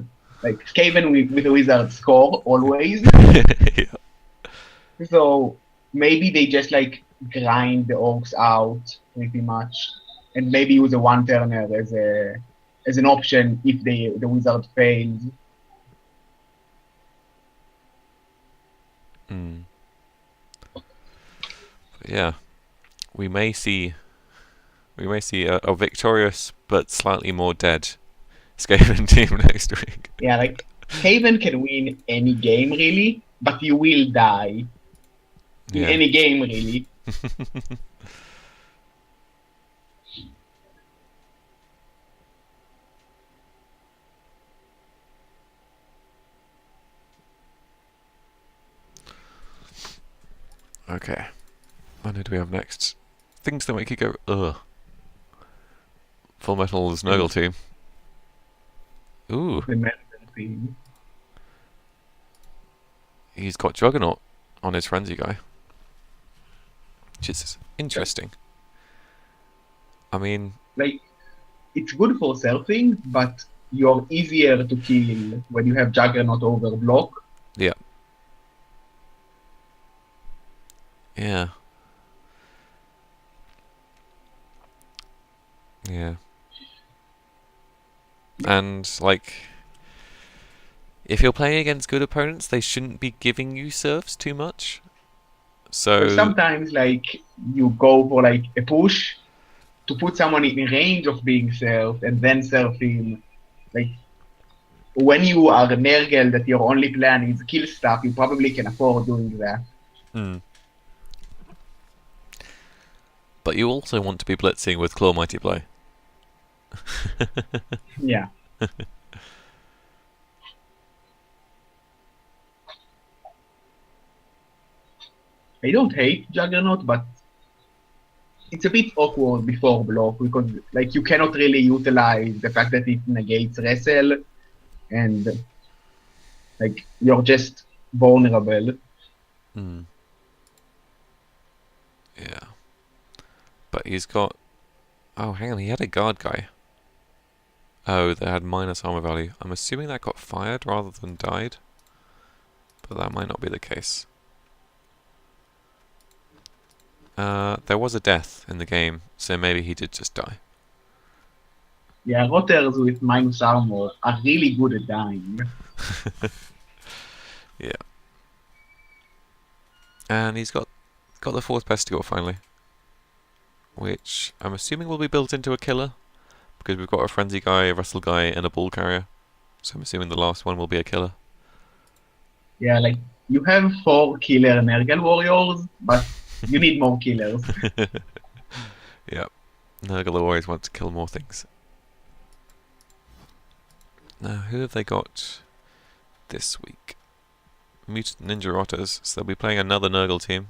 like, Skaven with a wizard score always. Yeah. So maybe they just like grind the orcs out pretty much, and maybe use a one-turner as an option if the wizard fails. Mm. Yeah, we may see a victorious but slightly more dead Skaven team next week. Yeah, like Skaven can win any game really, but you will die in Yeah. any game really. Okay. What do we have next? Things that make you go, ugh. Full Metal's Nurgle team. Ooh. The medicine thing. He's got Juggernaut on his frenzy guy. Which is interesting. I mean, Like, it's good for selfing, but you're easier to kill when you have Juggernaut over block. yeah. Yeah. Yeah. And, like, if you're playing against good opponents, they shouldn't be giving you serfs too much. So But sometimes, like, you go for like a push to put someone in range of being served and then serve him. Like, when you are a Nergal that your only plan is kill stuff, you probably can afford doing that. But you also want to be blitzing with Claw Mighty Blow. Yeah. I don't hate Juggernaut, but it's a bit awkward before block because like you cannot really utilize the fact that it negates wrestle and like you're just vulnerable. Yeah. But he's got... Oh, hang on, he had a guard guy. Oh, that had minus armor value. I'm assuming that got fired rather than died. But that might not be the case. There was a death in the game, so maybe he did just die. Yeah, rotters with minus armor are really good at dying. Yeah. And he's got the fourth Pestigore finally. Which I'm assuming will be built into a killer. Because we've got a frenzy guy, a wrestle guy, and a bull carrier. So I'm assuming the last one will be a killer. Yeah, like you have 4 killer Nergal warriors, but you need more killers. Yeah. Nurgle always want to kill more things. Now, who have they got this week? Mutant Ninja Rotters, so they'll be playing another Nurgle team.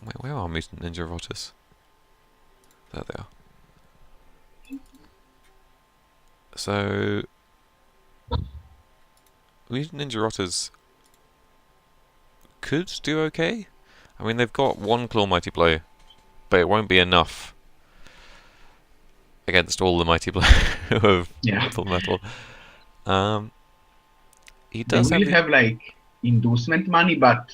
Wait, where are Mutant Ninja Rotters? There they are. So, Mutant Ninja Rotters could do okay. I mean, they've got 1 Claw Mighty Blow, but it won't be enough against all the Mighty Blow of Full Metal. He does they will have like inducement money, but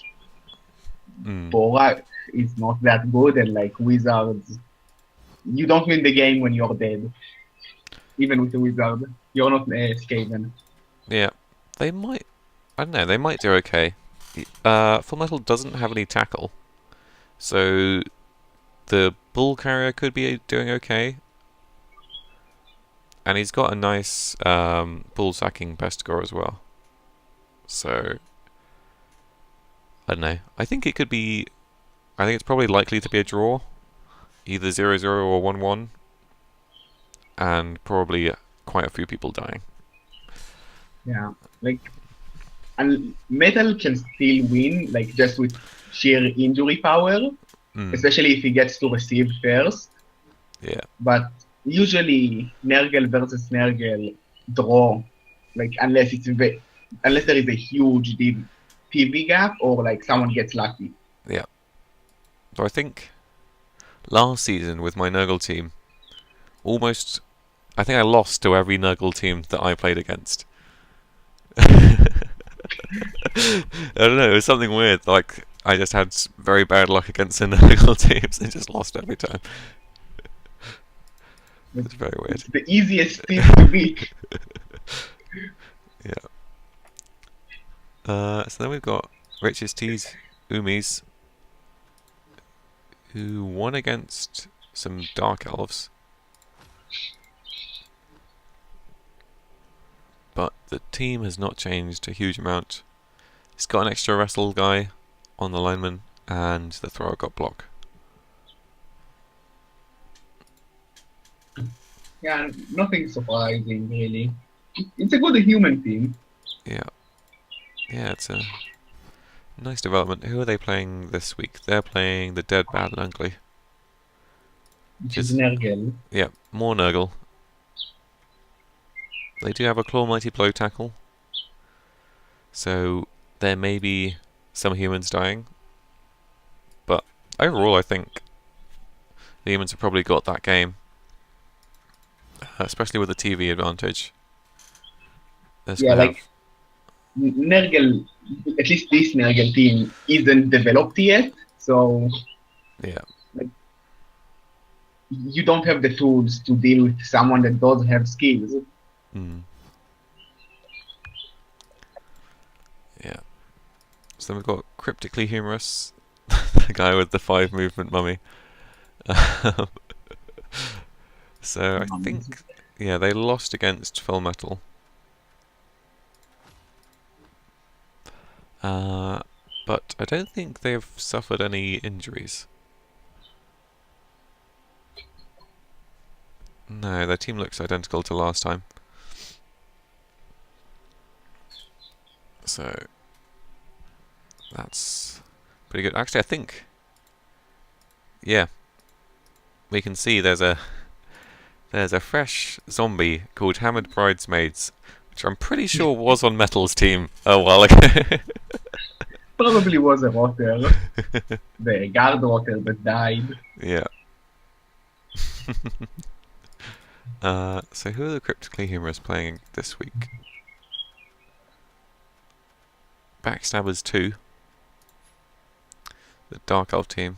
Borak is not that good, and like wizards, you don't win the game when you're dead. Even with the wizard, you're not Skaven. Yeah, they might. I don't know. They might do okay. Full Metal doesn't have any tackle, so the bull carrier could be doing okay. And he's got a nice bull sacking Pestigore as well. So I don't know. I think it could be. I think it's probably likely to be a draw, either 0-0 or 1-1, and probably quite a few people dying. Yeah, like, and Metal can still win, like just with sheer injury power, especially if he gets to receive first. Yeah. But usually Nergal versus Nergal draw, like unless there is a huge TV gap or like someone gets lucky. Yeah. So I think last season with my Nurgle team, almost, I think I lost to every Nurgle team that I played against. I don't know, it was something weird. Like, I just had very bad luck against the Nurgle teams and just lost every time. Like, It's very weird. it's the easiest team to beat. Yeah. So then we've got Rich's T's Umis, who won against some Dark Elves. But the team has not changed a huge amount. He's got an extra wrestle guy on the lineman, and the thrower got block. Yeah, nothing surprising really. It's a good human team. Yeah. Yeah, it's a nice development. Who are they playing this week? They're playing the Dead, Bad and Ugly. Which is Nergal. Yeah, more Nurgle. They do have a Claw Mighty Blow tackle. So there may be some humans dying. But overall, I think the humans have probably got that game. Especially with the TV advantage. Yeah, like Nergal, at least this Nergal team isn't developed yet, so yeah, like, you don't have the tools to deal with someone that does have skills. Yeah. So then we've got Cryptically Humorous, the guy with the 5 movement mummy. So I think, yeah, they lost against Full Metal. But I don't think they've suffered any injuries. No, their team looks identical to last time. So that's pretty good. Actually, I think, yeah, we can see there's a fresh zombie called Hammered Bridesmaids, which I'm pretty sure was on Metal's team a while ago. Probably was a rotter, the guard rotter that died. Yeah. So who are the Cryptically Humorous playing this week? Backstabbers 2. The Dark Elf team.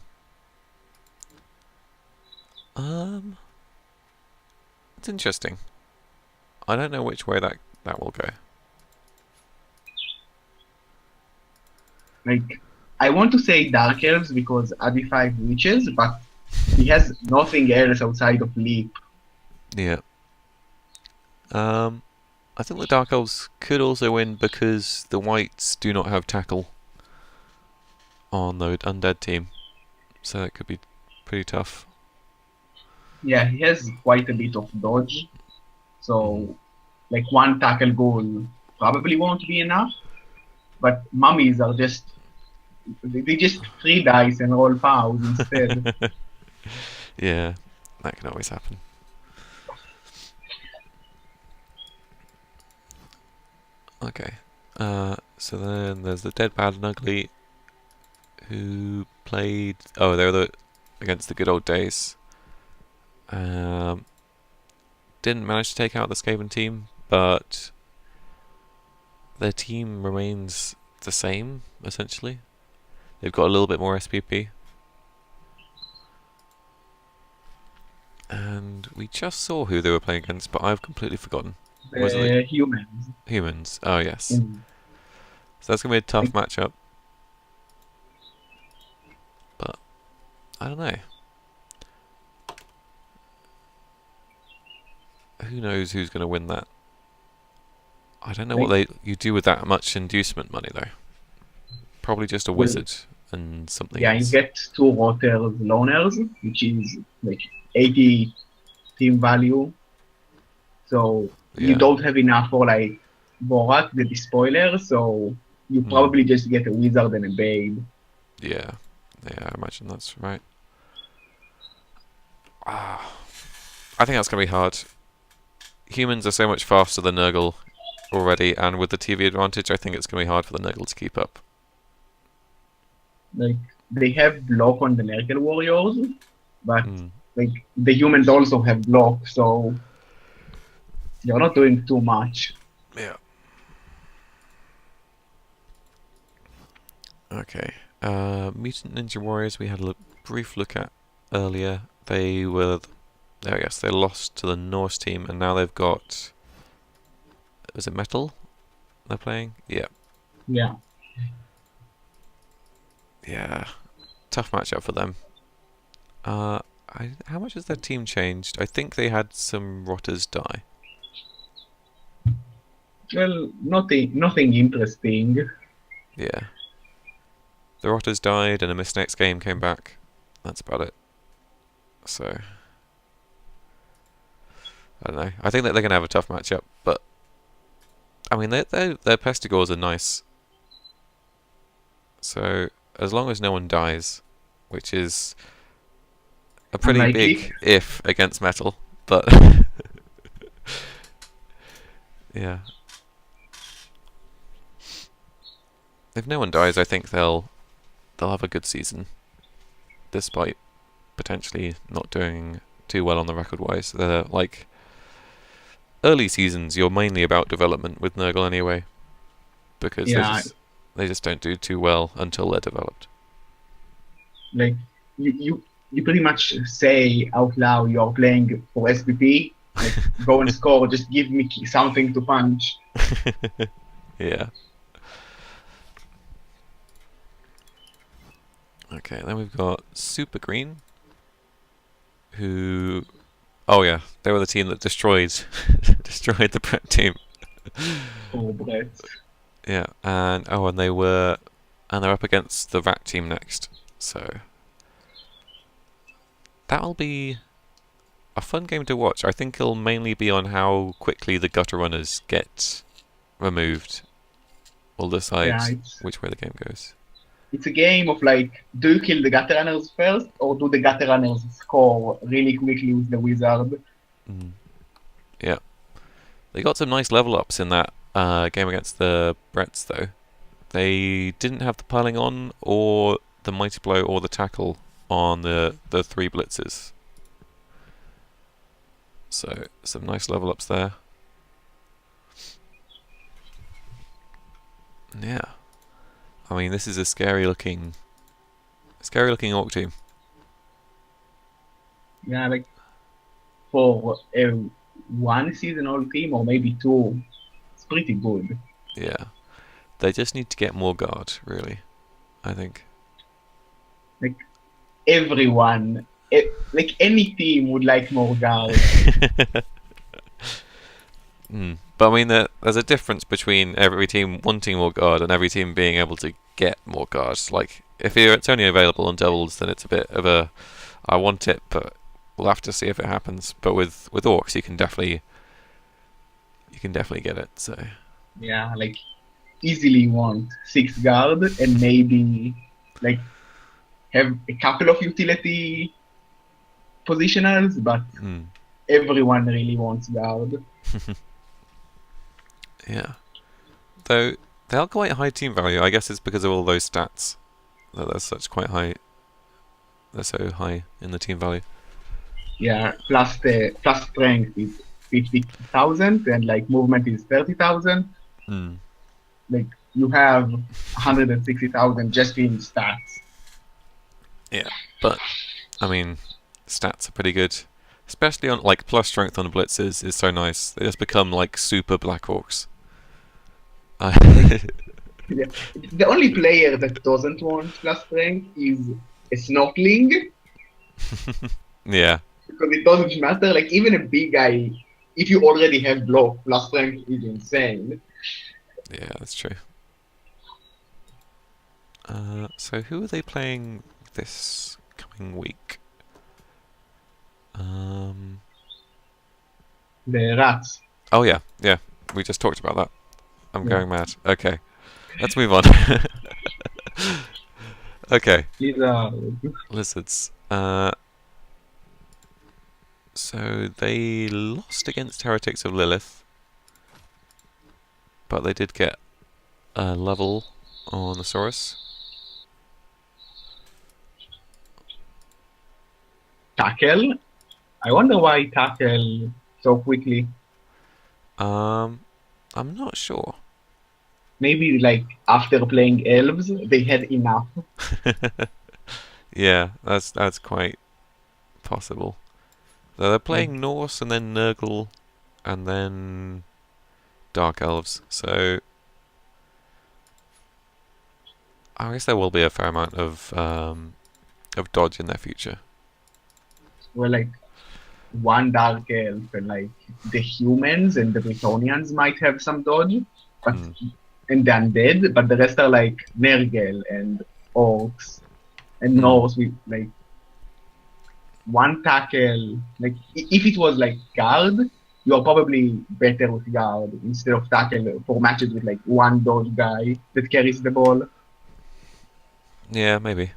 It's interesting. I don't know which way that will go. Like, I want to say Dark Elves because Adi 5 Witches, but he has nothing else outside of Leap. Yeah. I think the Dark Elves could also win because the Whites do not have tackle on the Undead team. So that could be pretty tough. Yeah, he has quite a bit of dodge. So, like, one tackle goal probably won't be enough. But mummies are just, they just 3 dice and roll pows instead. Yeah, that can always happen. Okay, so then there's the Dead, Bad and Ugly, who played, oh, they were against the Good Old Days. Didn't manage to take out the Skaven team, but their team remains the same, essentially. They've got a little bit more SPP. And we just saw who they were playing against, but I've completely forgotten. The humans. Humans, oh yes. Mm. So that's going to be a tough matchup. But, I don't know. Who knows who's going to win that? I don't know what you do with that much inducement money though. Probably just a wizard and something else. You get 2 rotters loners, which is like 80 team value. So you don't have enough for like Borak, the despoiler, so you probably just get a wizard and a babe. Yeah, I imagine that's right. I think that's going to be hard. Humans are so much faster than Nurgle already, and with the TV advantage, I think it's going to be hard for the Nurgle to keep up. Like they have block on the Nurgle warriors, but like the humans also have block, so they're not doing too much. Yeah. Okay. Mutant Ninja Warriors we had a brief look at earlier. They were... I guess they lost to the Norse team, and now they've got... Is it Metal they're playing? Yeah. Yeah. Yeah. Tough matchup for them. How much has their team changed? I think they had some rotters die. Well, nothing interesting. Yeah. The rotters died, and a Miss Next game came back. That's about it. So... I don't know. I think that they're going to have a tough matchup, but... I mean, their pestigores are nice. So, as long as no one dies, which is a pretty Unlikely. big if against Metal, but... yeah. If no one dies, I think they'll have a good season, despite potentially not doing too well on the record-wise. They're like... Early seasons, you're mainly about development with Nurgle anyway, because they just don't do too well until they're developed. Like you pretty much say out loud you're playing for SPP. Like, go and score. Just give me something to punch. Yeah. Okay, then we've got Super Green, who... Oh yeah, they were the team that destroyed the prep team. Oh, Brett. Yeah, and they're up against the Rat team next. So that'll be a fun game to watch. I think it'll mainly be on how quickly the gutter runners get removed. Will decide which way the game goes. It's a game of like, do you kill the gutter runners first, or do the gutter runners score really quickly with the wizard? Yeah. They got some nice level ups in that game against the Bretts, though. They didn't have the piling on, or the mighty blow, or the tackle on the 3 blitzes. So, some nice level ups there. Yeah. I mean, this is a scary looking orc team. Yeah, like for a 1 season old team, or maybe 2, it's pretty good. Yeah. They just need to get more guard, really, I think. Like everyone, like any team would like more guard. But I mean, there's a difference between every team wanting more guard and every team being able to get more guards. Like, if it's only available on doubles, then it's a bit of a, I want it, but we'll have to see if it happens. But with orcs, you can definitely get it. So yeah, like easily want 6 guard and maybe like have a couple of utility positionals, but everyone really wants guard. Yeah. Though they are quite high team value. I guess it's because of all those stats that they're so high in the team value. Yeah, plus strength is 50,000 and like movement is 30,000. Like you have 160,000 just in stats. Yeah, but I mean, stats are pretty good. Especially on like plus strength on the blitzes is so nice. They just become like super Black Orcs. Yeah. The only player that doesn't want plus strength is a Snorkeling. Yeah. Because it doesn't matter. Like even a big guy, if you already have block, plus strength is insane. Yeah, that's true. So who are they playing this coming week? The rats. Oh yeah, we just talked about that. I'm going mad. Okay, let's move on. Okay. These are Lizards. So they lost against Heretics of Lilith, but they did get a level on the Saurus. Tackle. I wonder why tackle so quickly. I'm not sure. Maybe like after playing elves, they had enough. Yeah, that's quite possible. So they're Like, playing Norse and then Nurgle and then Dark Elves. So I guess there will be a fair amount of dodge in their future. well, like one dark elf and like the humans and the Britonians might have some dodge, but Hmm. and the undead, but the rest are like Nergal and orcs and Hmm. Norse with like one tackle. Like if it was like guard, you're probably better with guard instead of tackle for matches with like one dodge guy that carries the ball. Yeah, maybe.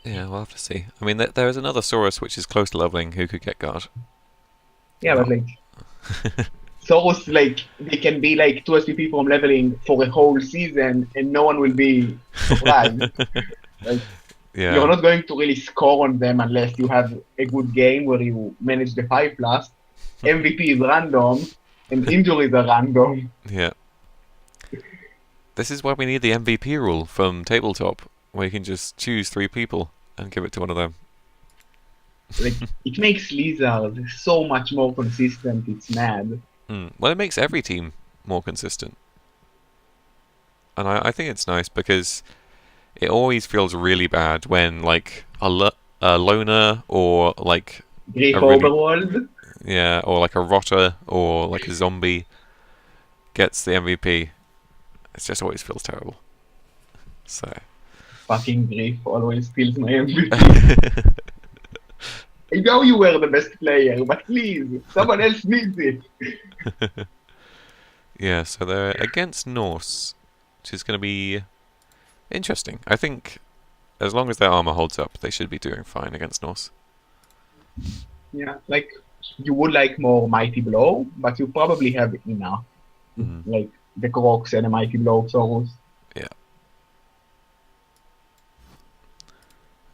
Yeah, we'll have to see. I mean, there is another Saurus which is close to leveling who could get guard. Yeah, but That. like Soros, like they can be like 2 SPP from leveling for a whole season and no one will be surprised. Like you're Yeah. not going to really score on them unless you have a good game where you manage the 5+. MVP is random and injuries are random. Yeah. This is why we need the MVP rule from tabletop, where you can just choose 3 people and give it to one of them. Like it makes Lizard so much more consistent, it's mad. Well, it makes every team more consistent, and I think it's nice because it always feels really bad when like a loner or like Grief a really Overworld, or like a rotter or like a zombie gets the MVP. It just always feels terrible. So. fucking Grief always steals my MVP. I know you were the best player, but please, someone else needs it. Yeah, so they're against Norse, which is going to be interesting. I think as long as their armor holds up, they should be doing fine against Norse. Yeah, like you would like more Mighty Blow, but you probably have enough. Mm. Like the Crocs and a Mighty Blow Soros. Yeah.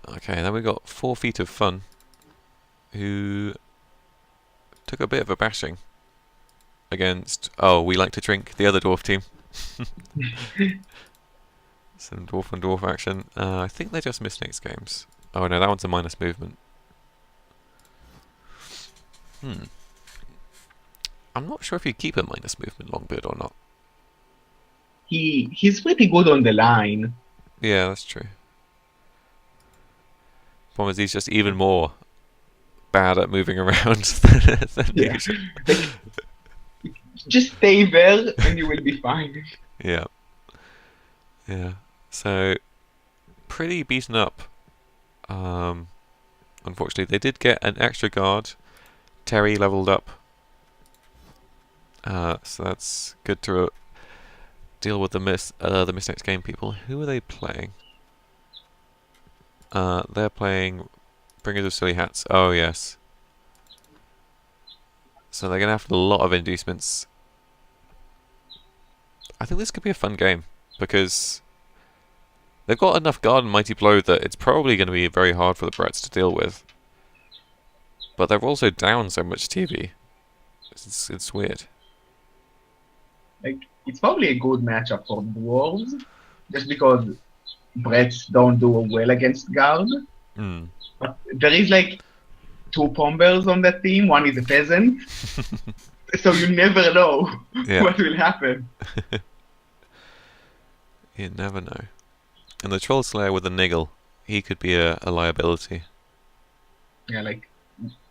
Okay, then we got 4 Feet of Fun, who took a bit of a bashing against, we like to drink, the other dwarf team. Some dwarf on dwarf action. I think they just missed next games. Oh no, that one's a minus movement. I'm not sure if you keep a minus movement Longbeard or not. He's pretty good on the line. Yeah, that's true. Problem is he's just even more bad at moving around than Yeah. usual. Just stay there and you will be fine. Yeah. Yeah. So pretty beaten up. Unfortunately, they did get an extra guard. Terry leveled up. So that's good to deal with the miss next game people. Who are they playing? They're playing Bringers of Silly Hats. Oh yes. So they're gonna have a lot of inducements. I think this could be a fun game because they've got enough guard and mighty blow that it's probably going to be very hard for the Bretts to deal with. But they're also down so much TV. It's weird. Like it's probably a good matchup for dwarves, just because Bretts don't do well against guard. Mm. But there is like 2 Pombers on that team. One is a peasant, so you never know Yeah. what will happen. You never know. And the Troll Slayer with the Niggle, he could be a liability. Yeah, like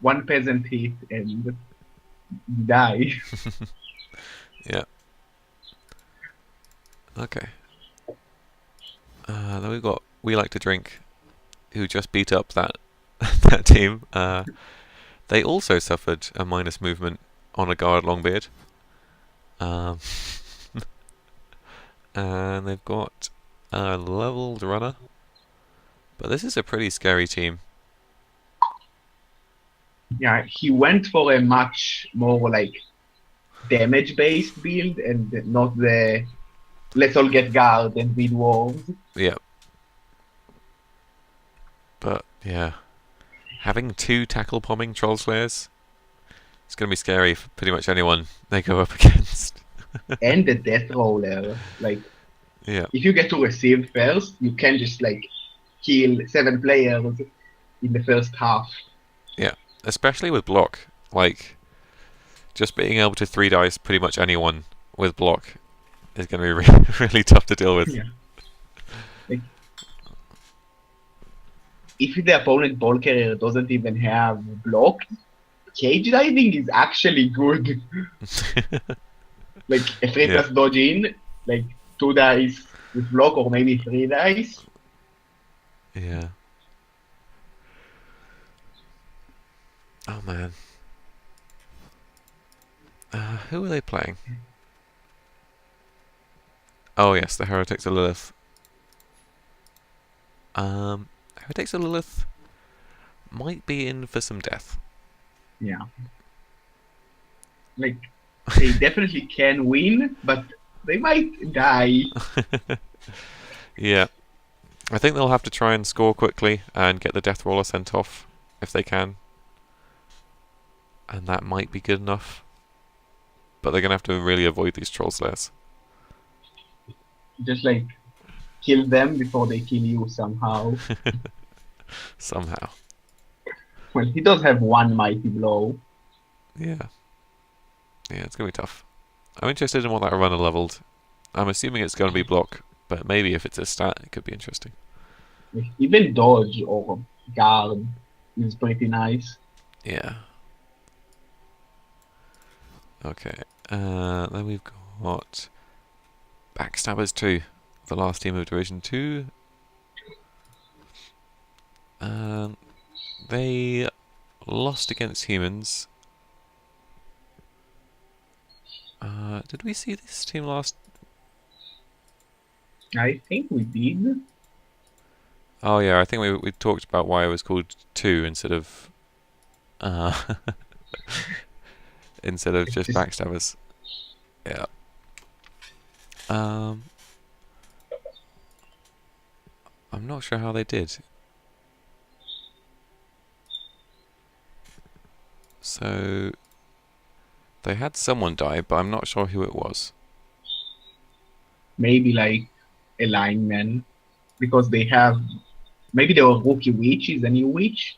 one peasant hit and you die. Yeah. Okay. Then we've got We Like to Drink, who just beat up that that team. They also suffered a minus movement on a guard Longbeard. And they've got a leveled runner. But this is a pretty scary team. Yeah, he went for a much more like damage-based build and not the let's all get guard and beat wolves. Yeah, but yeah, having two tackle bombing troll slayers, it's gonna be scary for pretty much anyone they go up against. And the death roller. Like Yeah, if you get to receive first, you can just like kill 7 players in the first half. yeah, especially with block. Like, just being able to three dice pretty much anyone with block is going to be really tough to deal with. Yeah. Like if the opponent ball carrier doesn't even have block, cage diving is actually good. Like a 3 Yeah, plus dodge in, like 2 dice with block or maybe 3 dice. yeah. Oh man. Who are they playing? Oh yes, the Heretics of Lilith. Heretics of Lilith might be in for some death. Yeah. Like they definitely can win, but they might die. Yeah, I think they'll have to try and score quickly and get the death roller sent off if they can, and that might be good enough. But they're gonna have to really avoid these troll slayers. Just like kill them before they kill you somehow. Somehow. Well, he does have one mighty blow. Yeah. Yeah, it's gonna be tough. I'm interested in what that runner leveled. I'm assuming it's gonna be block, but maybe if it's a stat, it could be interesting. Like, even dodge or guard is pretty nice. Yeah. Okay. Then we've got Backstabbers 2, the last team of Division 2. They lost against humans. Did we see this team last? I think we did. Oh yeah, I think we talked about why it was called 2 instead of uh, instead of just Backstabbers. Yeah. I'm not sure how they did. So they had someone die, but I'm not sure who it was. Maybe like a lineman because they have maybe they were rookie witch is a new witch,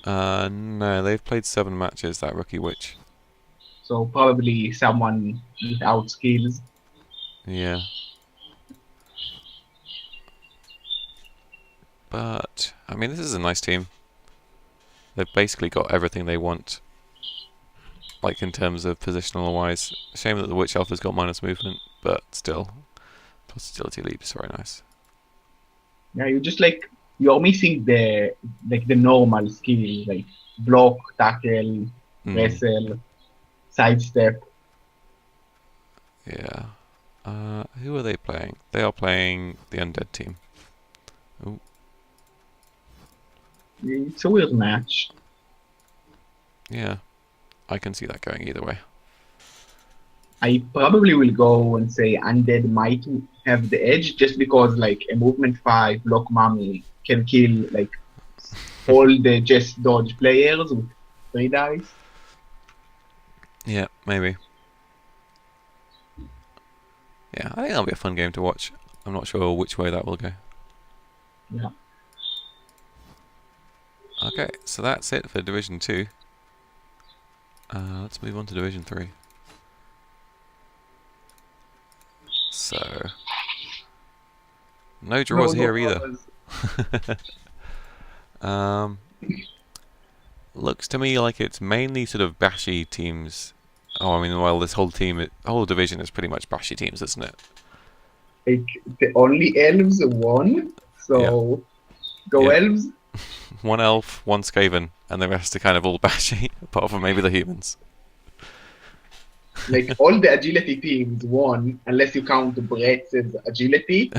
No, they've played 7 matches, that rookie witch. so probably someone without skills. Yeah. But, I mean, this is a nice team. They've basically got everything they want, like in terms of positional wise. Shame that the Witch Elf has got minus movement, but still, Versatility Leap is very nice. Yeah, you just like you're missing the like the normal skills like block, tackle, wrestle, sidestep. Yeah. Who are they playing? They are playing the Undead team. Ooh. It's a weird match. Yeah. I can see that going either way. I probably will go and say Undead might have the edge just because like a movement 5 block mummy can kill like all the just dodge players with 3 dice. Yeah, maybe. Yeah, I think that'll be a fun game to watch. I'm not sure which way that will go. Yeah. Okay, so that's it for Division 2. Let's move on to Division 3. So, no draws here either. Looks to me like it's mainly sort of bashy teams. Oh, I mean, well, this whole whole division is pretty much bashy teams, isn't it? Like the only elves won, so go Yeah. elves. One elf, one Skaven, and the rest are kind of all bashy, apart from maybe the humans. Like all the agility teams won, unless you count Brett's agility.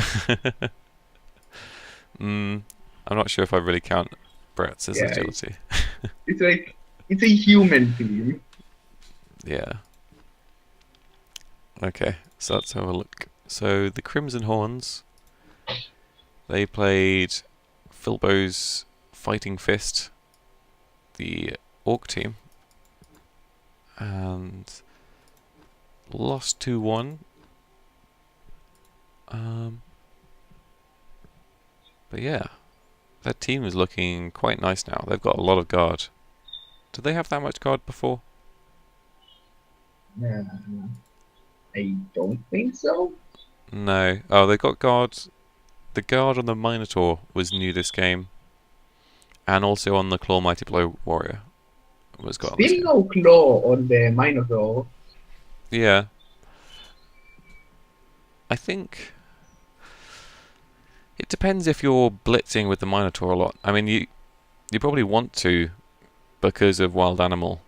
I'm not sure if I really count Brett's as agility. It's like It's a human team. Yeah. Okay, so let's have a look. So the Crimson Horns, they played Filbo's Fighting Fist, the Orc team, and lost 2-1. But yeah, that team is looking quite nice now. They've got a lot of guard. Did they have that much guard before? I don't think so. No. Oh, they got guard. The guard on the Minotaur was new this game, and also on the Claw Mighty Blow Warrior was got on this Still game. no claw on the Minotaur. Yeah. I think it depends if you're blitzing with the Minotaur a lot. I mean, you probably want to because of Wild Animal,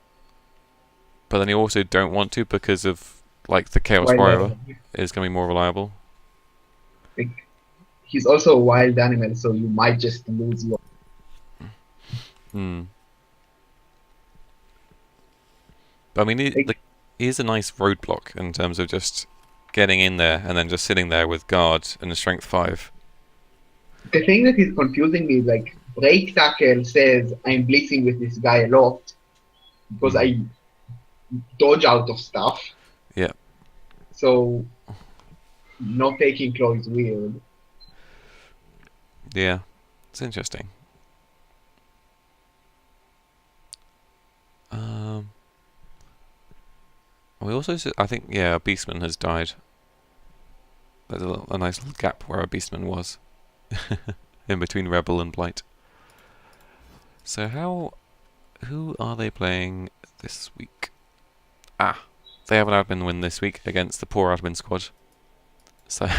but then you also don't want to because of like the Chaos Warrior is going to be more reliable. Like, he's also a wild animal, so you might just lose your. But I mean, he is a nice roadblock in terms of just getting in there and then just sitting there with guard and a strength 5. The thing that is confusing me is like Break Tackle says I'm blitzing with this guy a lot because I dodge out of stuff. Yeah. So not taking claw is weird. Yeah, it's interesting. We also, I think, yeah, a Beastman has died. There's a nice little gap where a Beastman was in between Rebel and Blight. So who are they playing this week? They have an admin win this week against the poor admin squad. So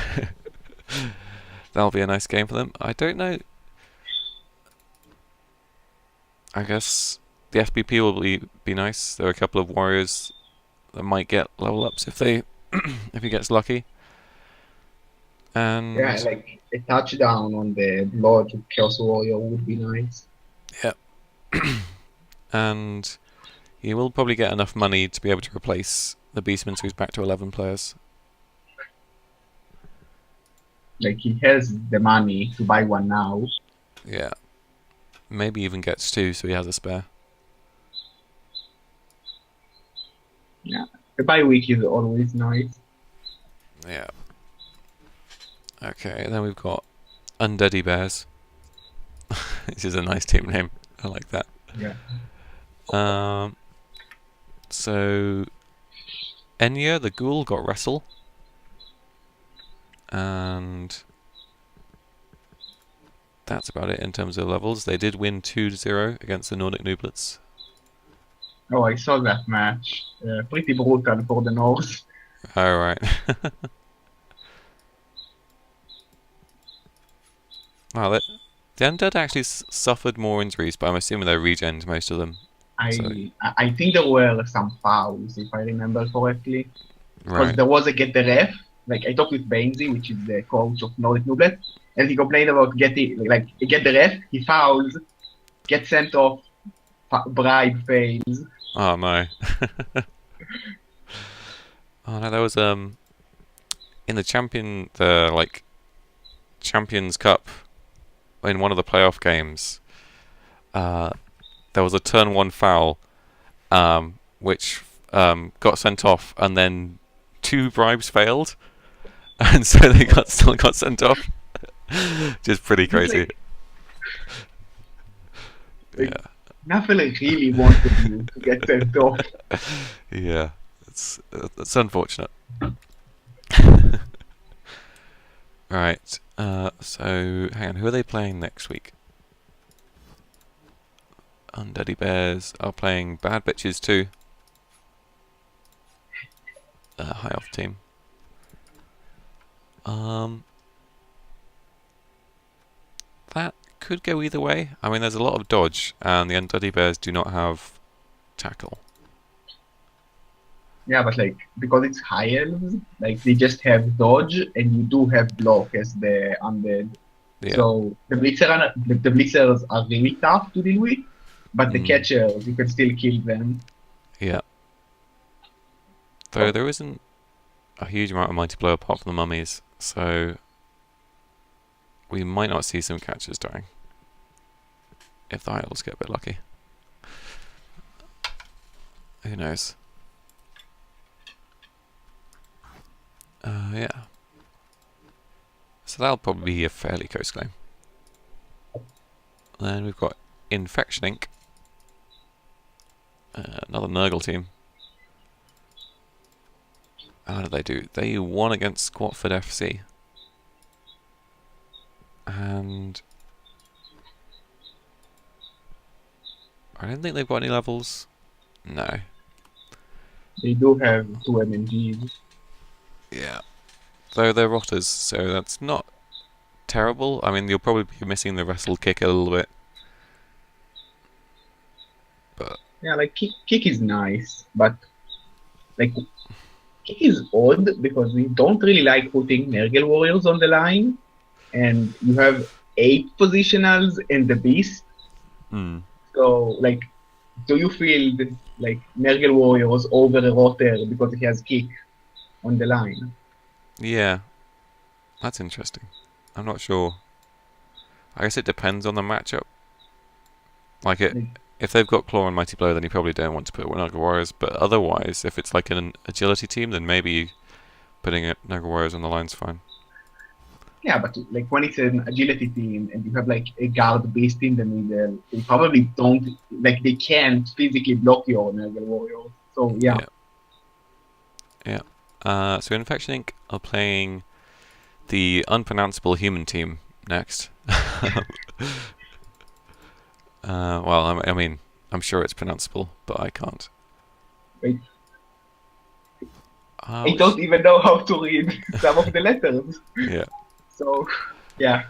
that'll be a nice game for them. I don't know. I guess the FBP will be nice. There are a couple of warriors that might get level ups if he gets lucky. And yeah, like a touchdown on the Blood Chaos Warrior would be nice. Yeah. And he will probably get enough money to be able to replace the Beastman, so he's back to 11 players. Like he has the money to buy one now. Yeah. Maybe even gets 2, so he has a spare. Yeah. The bye week is always nice. Yeah. Okay, then we've got Undeady Bears. This is a nice team name. I like that. Yeah. So Enya the Ghoul got Wrestle. And that's about it in terms of levels. They did win 2-0 against the Nordic Nooblets. Oh, I saw that match. Pretty brutal for the North. Oh, right. Wow, the Undead actually suffered more injuries, but I'm assuming they regened most of them. I think there were some fouls, if I remember correctly. Because Right. there was a Get the Ref. Like, I talked with Bainsy, which is the coach of Nordic Nublet, and he complained about Get the Ref, he fouls, gets sent off, bribe fails. Oh, no. Oh, no, there was, in the Champions Cup, in one of the playoff games, there was a turn 1 foul, which got sent off, and then 2 bribes failed, and so they still got sent off. Just pretty crazy. Like, yeah. Nothing really wanted you to get sent off. Yeah, it's unfortunate. Right. So hang on, who are they playing next week? Undeady Bears are playing Bad Bitches too. High off team. That could go either way. I mean, there's a lot of dodge, and the Undeady Bears do not have tackle. Yeah, but like, because it's high elves, like they just have dodge, and you do have block as the undead. Yeah. So the blitzers are really tough to deal with, but the catchers, you can still kill them. Yeah. Though there isn't a huge amount of mighty blow apart from the mummies, so we might not see some catchers dying if the idols get a bit lucky. Who knows? Yeah. So that'll probably be a fairly close game. Then we've got Infection Inc. Another Nurgle team. How did they do? They won against Squatford FC. And I don't think they've got any levels. No. They do have 2 MNGs. Yeah. Though they're rotters, so that's not terrible. I mean, you'll probably be missing the wrestle kick a little bit. But Yeah, like kick is nice, but like kick is odd because we don't really like putting Nurgle warriors on the line, and you have 8 positionals and the beast. So like, do you feel that, like Nurgle warriors over a rotter because he has kick on the line? yeah, that's interesting. I'm not sure. I guess it depends on the matchup. Like if they've got Claw and Mighty Blow, then you probably don't want to put Nurgle Warriors. But otherwise, if it's like an agility team, then maybe putting Nurgle Warriors on the line's fine. Yeah, but like when it's an agility team and you have like a guard beast in the middle, they probably don't, like they can't physically block your Nurgle warriors. So yeah. So Infection Inc. are playing the unpronounceable human team next. Well, I mean, I'm sure it's pronounceable, but I can't. Wait. I don't even know how to read some of the letters. Yeah. So, yeah.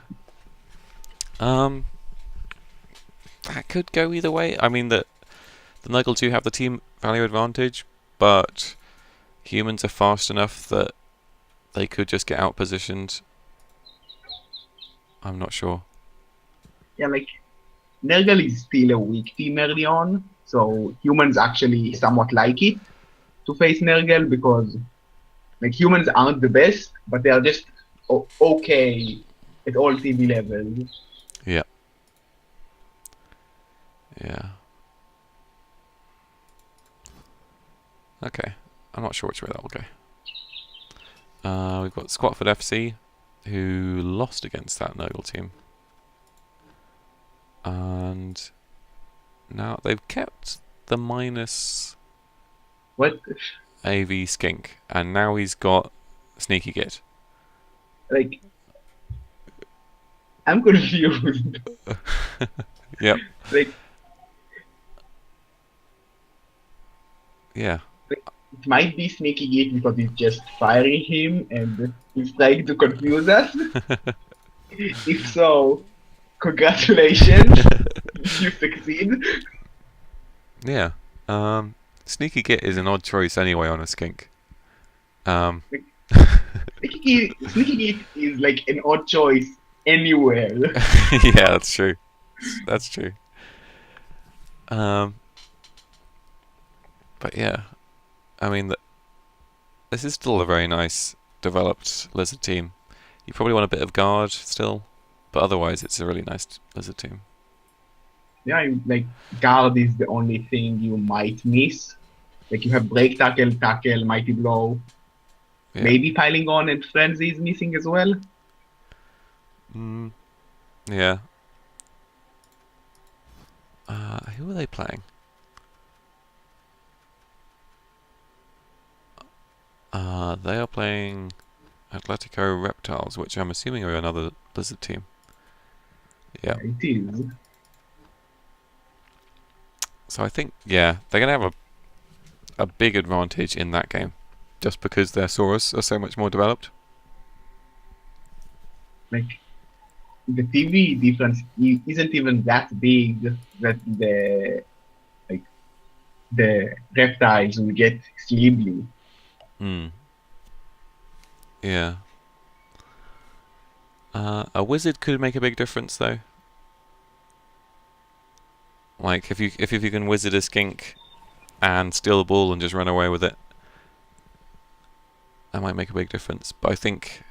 That could go either way. I mean, the Nurgle do have the team value advantage, but humans are fast enough that they could just get out positioned. I'm not sure. Yeah, like Nurgle is still a weak team early on, so humans actually somewhat like it to face Nurgle because like humans aren't the best, but they are just okay at all TV levels. Yeah. Yeah. Okay. I'm not sure which way that will go. We've got Squatford FC, who lost against that Nurgle team. And now they've kept the minus What? AV Skink, and now he's got Sneaky Git. Like, I'm confused. Yep. Like, yeah. It might be Sneaky Git because he's just firing him and he's trying to confuse us. If so, congratulations, you succeed. Yeah. Sneaky Git is an odd choice anyway on a skink. Sneaky Git is like an odd choice anywhere. Yeah, that's true. That's true. But yeah, I mean, this is still a very nice, developed lizard team. You probably want a bit of guard still, but otherwise it's a really nice lizard team. Yeah, like guard is the only thing you might miss. Like you have break tackle, mighty blow. Yeah. Maybe piling on and frenzy is missing as well. Yeah. Who are they playing? They are playing Atletico Reptiles, which I'm assuming are another lizard team. Yeah. It is. So I think, yeah, they're going to have a big advantage in that game, just because their Saurus are so much more developed. Like, the TV difference isn't even that big that the reptiles will get Sleebly. Yeah. A wizard could make a big difference, though. Like if you can wizard a skink and steal the ball and just run away with it, that might make a big difference. But I think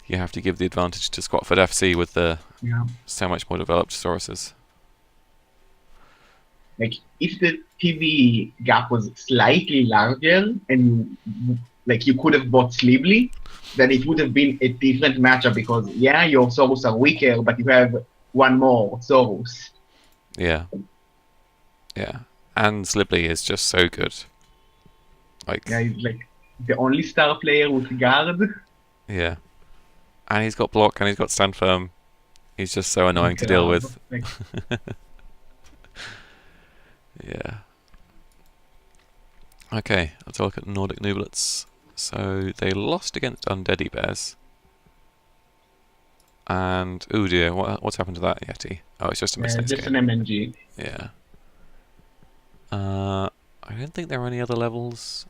you have to give the advantage to Squatford FC with the Yeah. so much more developed Sauruses. Like if the TV gap was slightly larger and like you could have bought Sleevely, then it would have been a different matchup because yeah, your Saurus are weaker, but you have one more Saurus. Yeah. And Slibley is just so good. Yeah, he's like the only star player with guard. Yeah. And he's got block and he's got stand firm. He's just so annoying to deal with. Like, yeah. Okay, let's look at Nordic Nooblets. So they lost against Undeady Bears. And oh dear, what's happened to that Yeti? Oh, it's just a mistakes just game. an MNG. Yeah. I don't think there are any other levels.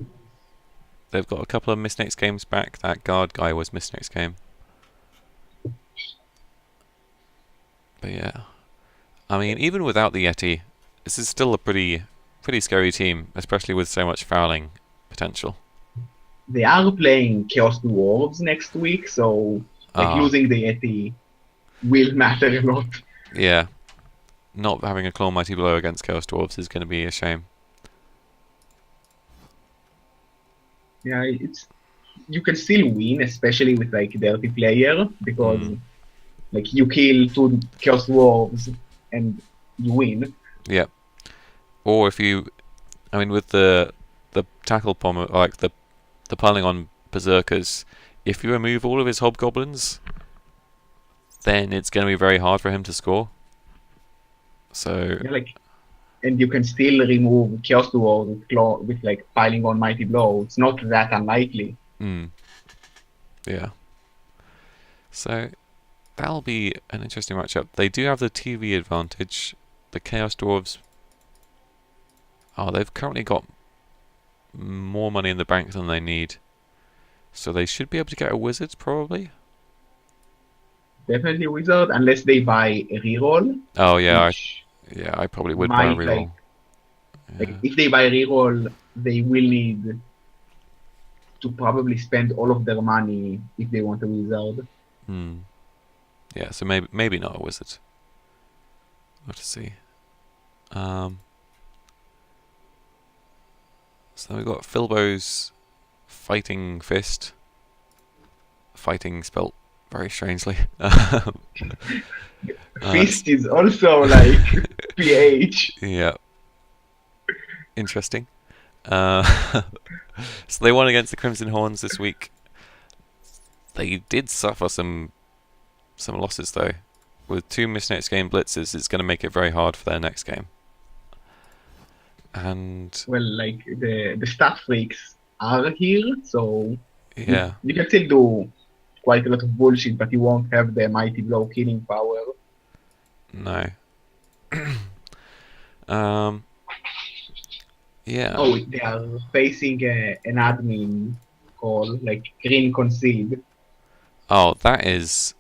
They've got a couple of Miss Next games back. That guard guy was Miss Next game. But yeah. I mean, even without the Yeti, this is still a pretty scary team, especially with so much fouling potential. They are playing Chaos Dwarves next week, so like losing the Yeti will matter a lot. Yeah. Not having a Claw Mighty Blow against Chaos Dwarves is going to be a shame. Yeah, you can still win, especially with like Dirty Player, because like you kill 2 Chaos Dwarves and you win. Yeah. Or if you, I mean, with the tackle bomber, like the piling on Berserkers, if you remove all of his Hobgoblins, then it's going to be very hard for him to score. So yeah, like, and you can still remove Chaos Dwarves with like piling on Mighty Blow. It's not that unlikely. Yeah. So that'll be an interesting matchup. They do have the TV advantage. The Chaos Dwarves. Oh, they've currently got more money in the bank than they need. So they should be able to get a wizard, probably. Definitely Wizard, unless they buy a reroll. Oh yeah, I probably would buy a reroll. Like if they buy a reroll, they will need to probably spend all of their money if they want a wizard. Yeah, so maybe not a wizard. We'll have to see. So we've got Filbo's Fighting Fist. Fighting spelt very strangely. Fist is also like PH. Yeah. Interesting. So they won against the Crimson Horns this week. They did suffer some losses though. With 2 missed next game blitzes, it's going to make it very hard for their next game. And well, like the stat freaks are here, so yeah, you can still do quite a lot of bullshit, but you won't have the Mighty Blow killing power. No. Yeah. Oh, they are facing an admin call, like Green Concede. Oh, that is.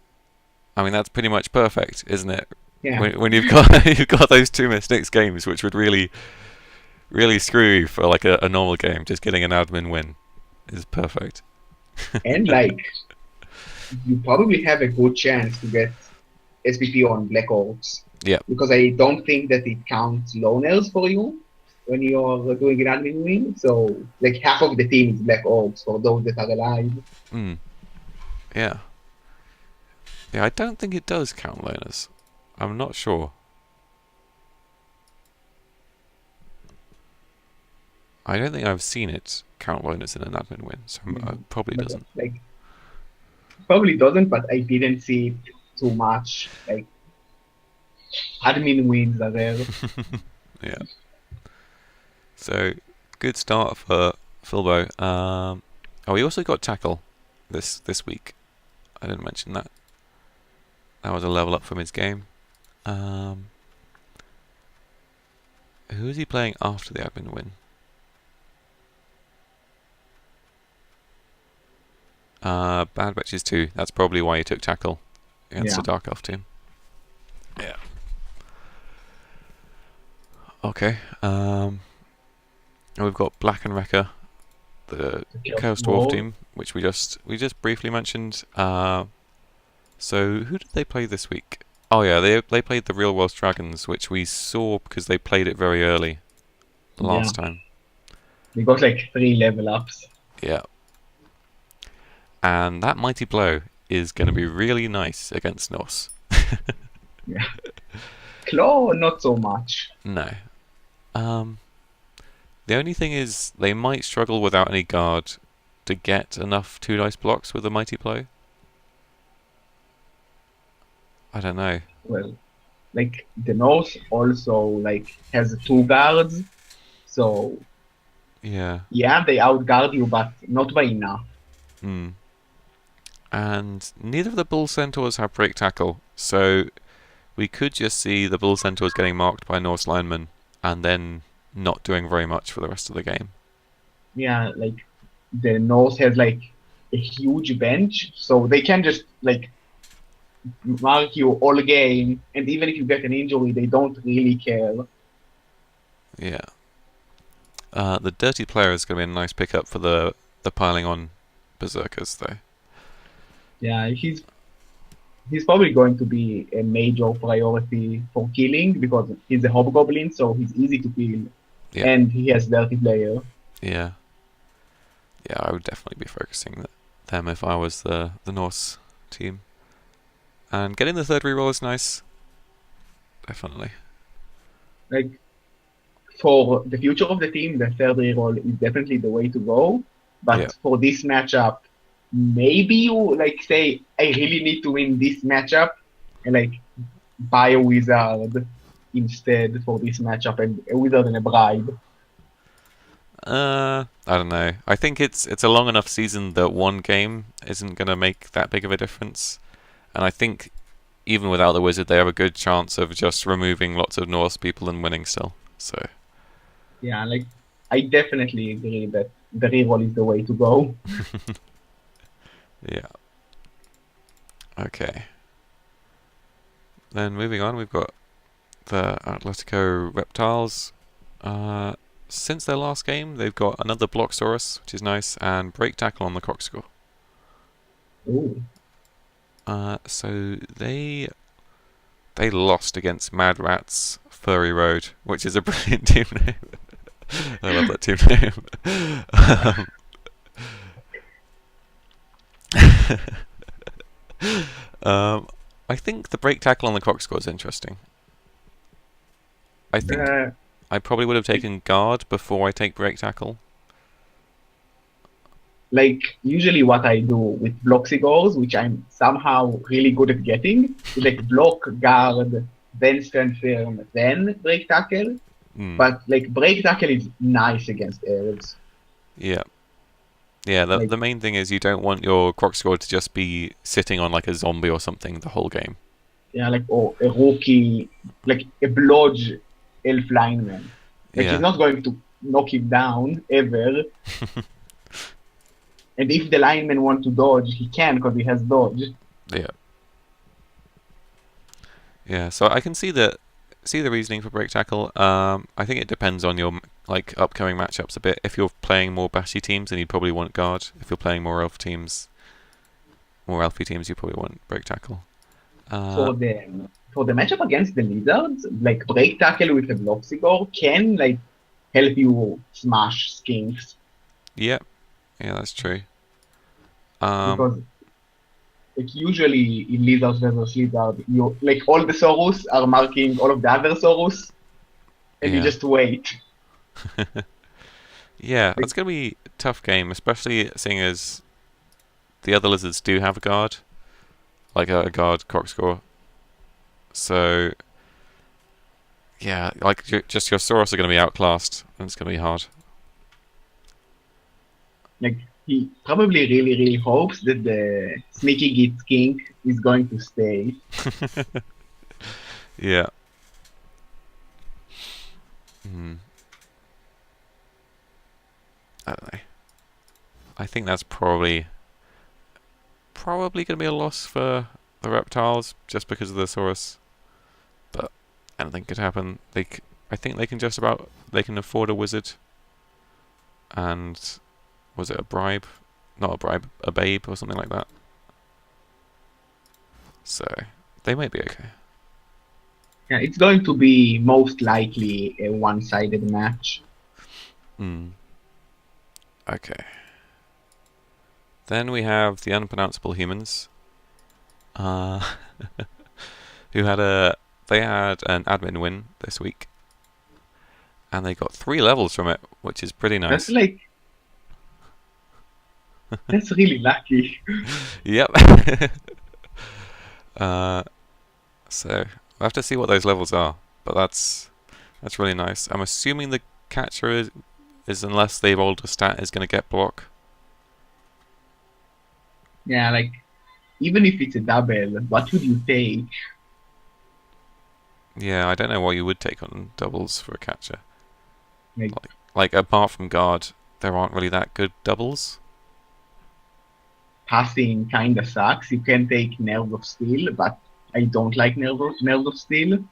I mean, that's pretty much perfect, isn't it? Yeah. When you've got those 2 mistakes games, which would really screw you for like a normal game, just getting an admin win is perfect. And like, you probably have a good chance to get SPP on Black Orcs. Yeah. Because I don't think that it counts loners for you when you're doing an admin win. So like half of the team is Black Orcs for those that are alive. Yeah. Yeah, I don't think it does count loners. I'm not sure. I don't think I've seen it count loners in an admin win, so it probably doesn't. Like, probably doesn't, but I didn't see it too much. Like, admin wins are there. Yeah. So, good start for Filbo. Oh, he also got tackle this week. I didn't mention that. That was a level up from his game. Who is he playing after the admin win? Bad Batches 2. That's probably why he took tackle against the Dark Elf team. Yeah. Okay. And we've got Black and Wrecker, the The Chaos Chaos Dwarf War. team, which we just briefly mentioned. So who did they play this week? Oh yeah, they played the Real World Dragons, which we saw because they played it very early Yeah, last time. we got like 3 level ups. Yeah, and that mighty blow is going to be really nice against Norse. Yeah. Claw, not so much. No. Um, the only thing is they might struggle without any guard to get enough 2 dice blocks with a mighty blow. I don't know. Well, like the North also like has 2 guards, so Yeah. yeah, they outguard you, but not by enough. Hmm. And neither of the Bull Centaurs have break tackle, so we could just see the Bull Centaurs getting marked by Norse linemen and then not doing very much for the rest of the game. Yeah, like the North has like a huge bench, so they can just like mark you all game, and even if you get an injury, they don't really care. Yeah. The Dirty Player is going to be a nice pickup for the piling on Berserkers, though. Yeah, he's probably going to be a major priority for killing because he's a hobgoblin, so he's easy to kill, Yeah. and he has dirty player. Yeah. Yeah, I would definitely be focusing them if I was the Norse team. And getting the third reroll is nice. Definitely. Like for the future of the team, the third reroll is definitely the way to go. Yeah. But for this matchup, maybe you like say, I really need to win this matchup, and like buy a wizard instead for this matchup, and a wizard and a bribe. I don't know. I think it's a long enough season that one game isn't going to make that big of a difference. And I think even without the wizard, they have a good chance of just removing lots of Norse people and winning still. So Yeah, like I definitely agree that the reroll is the way to go. yeah. Okay. Then moving on, we've got the Atletico Reptiles. Since their last game, they've got another Blocksaurus, which is nice, and Break Tackle on the Cockscore. Ooh. So they lost against Mad Rats Furry Road, which is a brilliant team name. I love that team name. I think the break tackle on the Cock score is interesting. I think Uh, I probably would have taken guard before I take break tackle. like usually what I do with bloxigors, which I'm somehow really good at getting, is like block, guard, then stand firm, then break tackle. Mm. But like break tackle is nice against elves. Yeah. Yeah, Like the main thing is you don't want your croc squad to just be sitting on like a zombie or something the whole game. yeah, like or a rookie, like a blodge elf lineman. Like he's Yeah. not going to knock him down ever. And if the lineman want to dodge, he can because he has dodge. Yeah. Yeah, so I can see the reasoning for break tackle. I think it depends on your like upcoming matchups a bit. If you're playing more bashy teams, then you'd probably want guard. If you're playing more elf teams, more elfy teams, you probably want break tackle. For the matchup against the lizards, like break tackle with a bloxigor can like help you smash skinks Yeah, yeah, that's true. because like usually in lizards versus lizard, you like all the Saurus are marking all of the other Saurus, and you Yeah. just wait. Yeah, Like, that's gonna be a tough game, especially seeing as the other lizards do have a guard, like a guard croc score. So yeah, like just your Saurus are gonna be outclassed, and it's gonna be hard. like he probably really hopes that the sneaky git skink is going to stay. Yeah. Hmm. I don't know. I think that's probably going to be a loss for the reptiles just because of the Saurus. But anything could happen. I think they can afford a wizard and was it a bribe? Not a bribe, a babe or something like that. So they might be okay. Yeah, it's going to be most likely a one-sided match. Okay. Then we have the unpronounceable humans, uh, who they had an admin win this week, and they got 3 levels from it, which is pretty That's nice. like that's really lucky. Yep. So we'll have to see what those levels are, but that's really nice. I'm assuming the catcher is unless they rolled a stat is going to get block. Yeah, like even if it's a double, what would you take? Yeah, I don't know what you would take on doubles for a catcher. Like Like apart from guard, there aren't really that good doubles. passing kind of sucks. You can take Nerve of Steel, but I don't like Nerve of Steel.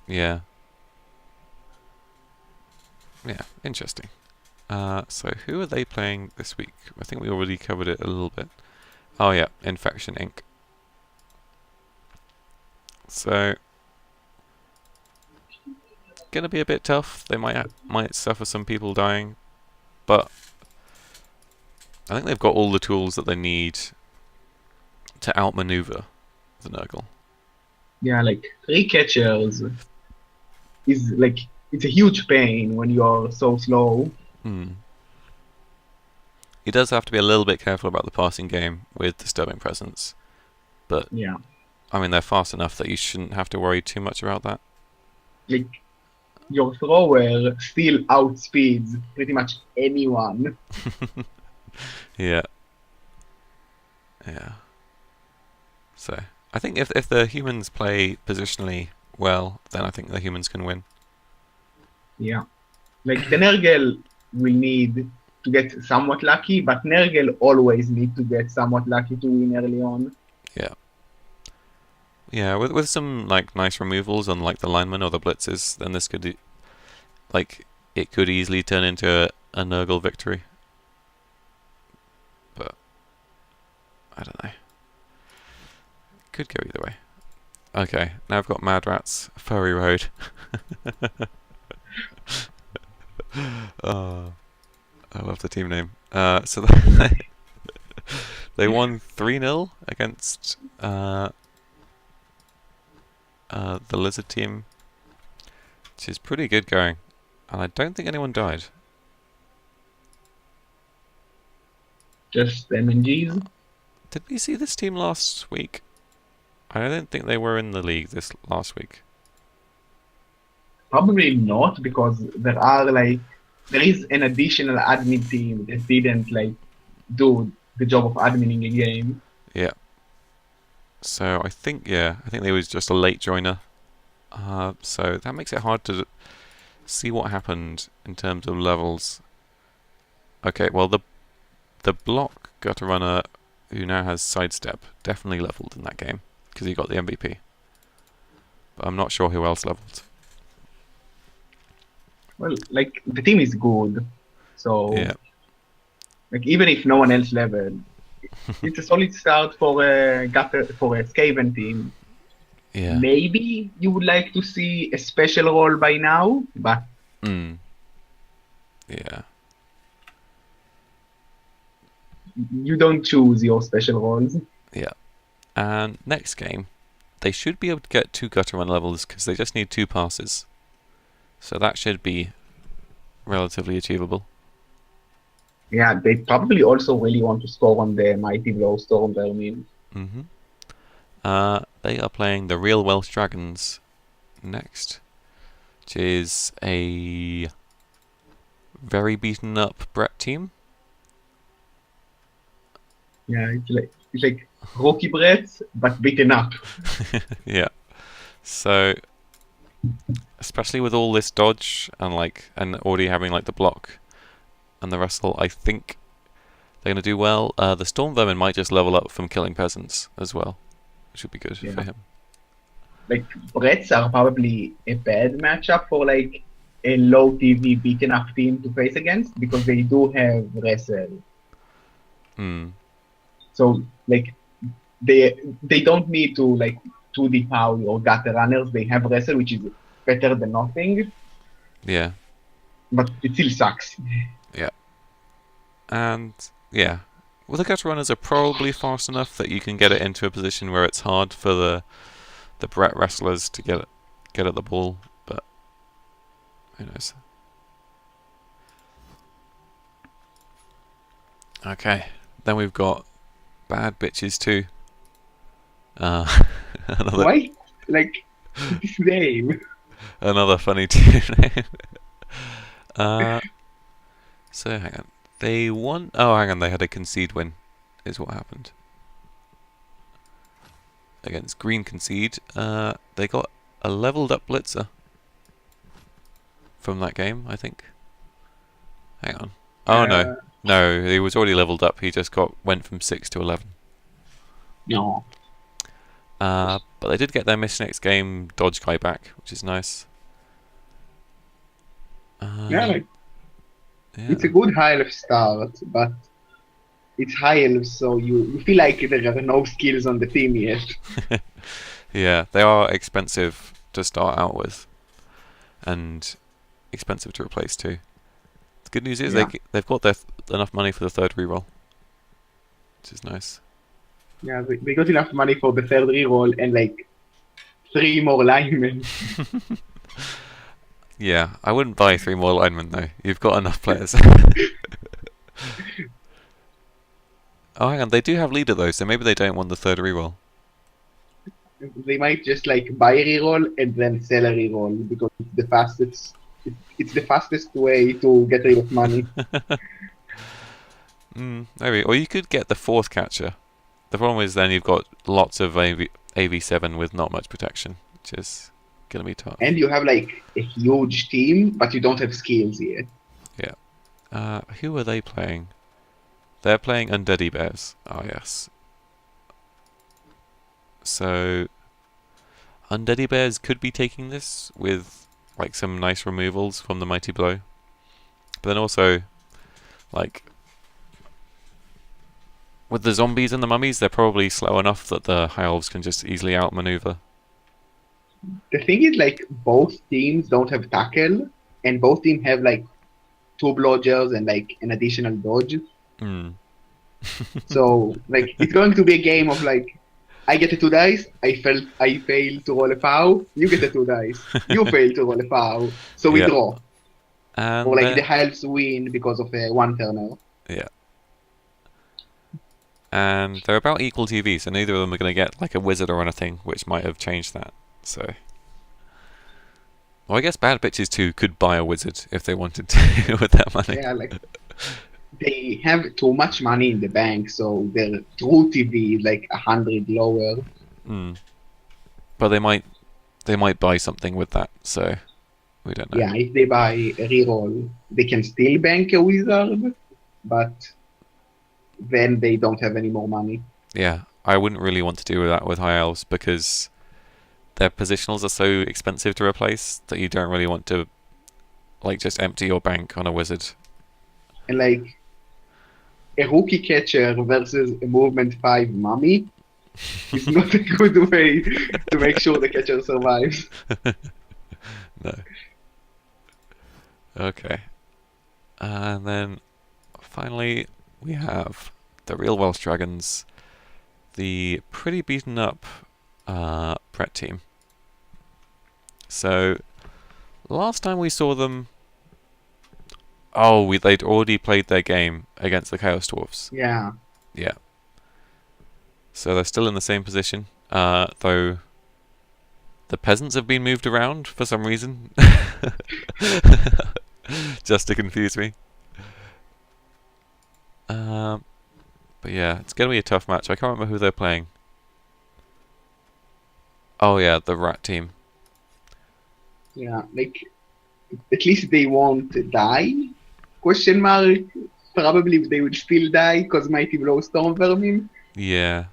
Yeah. Yeah, interesting. So who are they playing this week? I think we already covered it a little bit. Oh yeah, Infection Inc. So gonna be a bit tough. They might suffer some people dying, but I think they've got all the tools that they need to outmaneuver the Nurgle. Yeah, like 3 catchers is like it's a huge pain when you're so slow. He does have to be a little bit careful about the passing game with Disturbing Presence, but Yeah, I mean they're fast enough that you shouldn't have to worry too much about that. like your thrower still outspeeds pretty much anyone. Yeah. Yeah. So I think if the humans play positionally well, then I think the humans can win. Yeah, like the Nurgle will need to get somewhat lucky, but Nurgle always need to get somewhat lucky to win early on. Yeah. Yeah, with some like nice removals on like the linemen or the blitzes, then this could it could easily turn into a Nurgle victory. But I don't know. Could go either way. Okay, now I've got Mad Rats, Furry Road. Oh, I love the team name. So they won 3-0 against the Lizard team, which is pretty good going. And I don't think anyone died. Just MNGs. Did we see this team last week? I don't think they were in the league this last week. Probably not, because there is an additional admin team that didn't like do the job of adminning a game. Yeah. So I think they was just a late joiner. So that makes it hard to see what happened in terms of levels. Okay, well the block gutter runner who now has sidestep definitely leveled in that game because he got the MVP. But I'm not sure who else leveled. Well, like the team is good, so Yeah. like even if no one else leveled, it's a solid start for a Skaven team. Yeah. Maybe you would like to see a special role by now, but Yeah. you don't choose your special roles. Yeah. And next game, they should be able to get 2 gutter run levels because they just need 2 passes. So that should be relatively achievable. Yeah, they probably also really want to score on the Mighty Blow Storm Vermin. They are playing the Real Welsh Dragons next, which is a very beaten up Brett team. Yeah, it's like Rocky Breath, but beaten up. Yeah. So, especially with all this dodge and already having like the block and the wrestle, I think they're gonna do well. The Storm Vermin might just level up from killing peasants as well, which would be good for him. like Bretts are probably a bad matchup for like a low TV beaten up team to face against because they do have wrestle. Hmm. So like they don't need to like 2D power or gutter runners. They have wrestle, which is better than nothing, Yeah. but it still sucks. Yeah. And yeah. Well, the gutter runners are probably fast enough that you can get it into a position where it's hard for the Brett wrestlers to get at the ball, but who knows. Okay. Then we've got Bad Bitches 2. Another Why? Like this name. another funny team name. So hang on. They won. Oh, hang on. They had a concede win, is what happened against Green concede. They got a leveled up blitzer from that game, I think. Hang on. Oh no, no, he was already leveled up. He just went from 6 to 11. No. But they did get their Miss Next Game dodge guy back, which is nice. Yeah, Yeah. it's a good high elf start, but it's high elf, so you feel like there are no skills on the team yet. Yeah, they are expensive to start out with, and expensive to replace too. The good news is they've got enough money for the third reroll, which is nice. Yeah, they got enough money for the third reroll and like 3 more linemen. Yeah, I wouldn't buy 3 more linemen though. You've got enough players. Oh, hang on, they do have leader though, so maybe they don't want the third reroll. They might just like buy a reroll and then sell a reroll because it's the fastest. It's the fastest way to get rid of money. Maybe, or you could get the fourth catcher. The problem is then you've got lots of AV7 with not much protection, which is gonna be tough. And you have like a huge team, but you don't have skills yet. Yeah. Who are they playing? They're playing Undeady Bears. Oh yes. So Undeady Bears could be taking this with like some nice removals from the Mighty Blow. But then also like with the zombies and the mummies, they're probably slow enough that the high elves can just easily outmaneuver. The thing is, like, both teams don't have tackle, and both teams have like 2 blodgers and like an additional dodge. So like it's going to be a game of like I get a 2 dice, I fail to roll a foul, you get a 2 dice, you fail to roll a foul, so we draw. And or like the high elves win because of a 1-turner. Yeah. And they're about equal TV, so neither of them are going to get like a wizard or anything, which might have changed that. So, well, I guess Bad Bitches 2 could buy a wizard if they wanted to with that money. Yeah, like they have too much money in the bank, so their true TV is like 100 lower. But they might buy something with that, so we don't know. Yeah, if they buy a reroll, they can still bank a wizard, but then they don't have any more money. Yeah, I wouldn't really want to do that with high elves because their positionals are so expensive to replace that you don't really want to like just empty your bank on a wizard. And like a rookie catcher versus a movement 5 mummy is not a good way to make sure the catcher survives. No. Okay. And then finally we have the real Welsh Dragons, the pretty beaten up Brett team. So last time we saw them, they'd already played their game against the Chaos Dwarfs. Yeah. Yeah. So they're still in the same position, though the peasants have been moved around for some reason. Just to confuse me. But yeah, it's going to be a tough match. I can't remember who they're playing. Oh yeah, the rat team. Yeah, like at least they won't die? Question mark. Probably they would still die because Mighty Blow Storm Vermin. Yeah.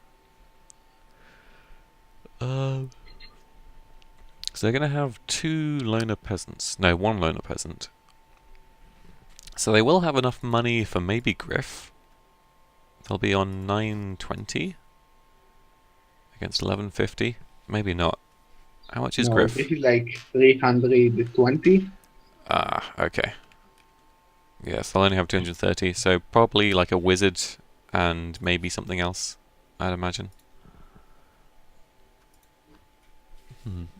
So they're going to have 2 loner peasants. No, 1 loner peasant. So they will have enough money for maybe Griff. They'll be on 920 against 1150. Maybe not. How much is No, Griff? this is like 320. Ah, okay. Yes, they'll only have 230, so probably like a wizard and maybe something else, I'd imagine.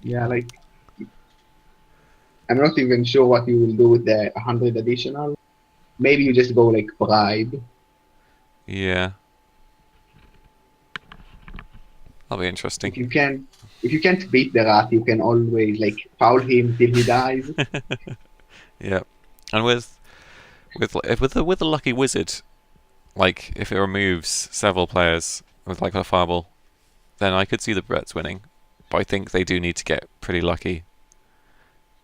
Yeah, like I'm not even sure what you will do with the 100 additional. Maybe you just go like bribe. Yeah. That'll be interesting. If you can't beat the rat, you can always like foul him till he dies. Yeah. And with the lucky wizard, like if it removes several players with like a fireball, then I could see the Brets winning. But I think they do need to get pretty lucky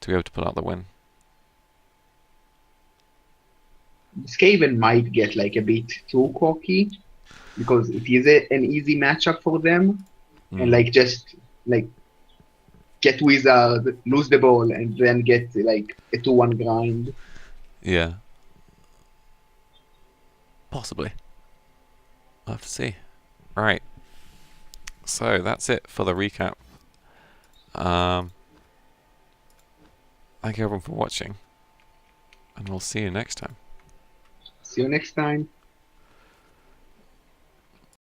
to be able to pull out the win. Skaven might get like a bit too cocky because it is an easy matchup for them, and like just like get wizard, lose the ball, and then get like a 2-1 grind. Yeah. Possibly. We'll have to see. Right. So that's it for the recap. Thank you everyone for watching, and we'll see you next time. See you next time.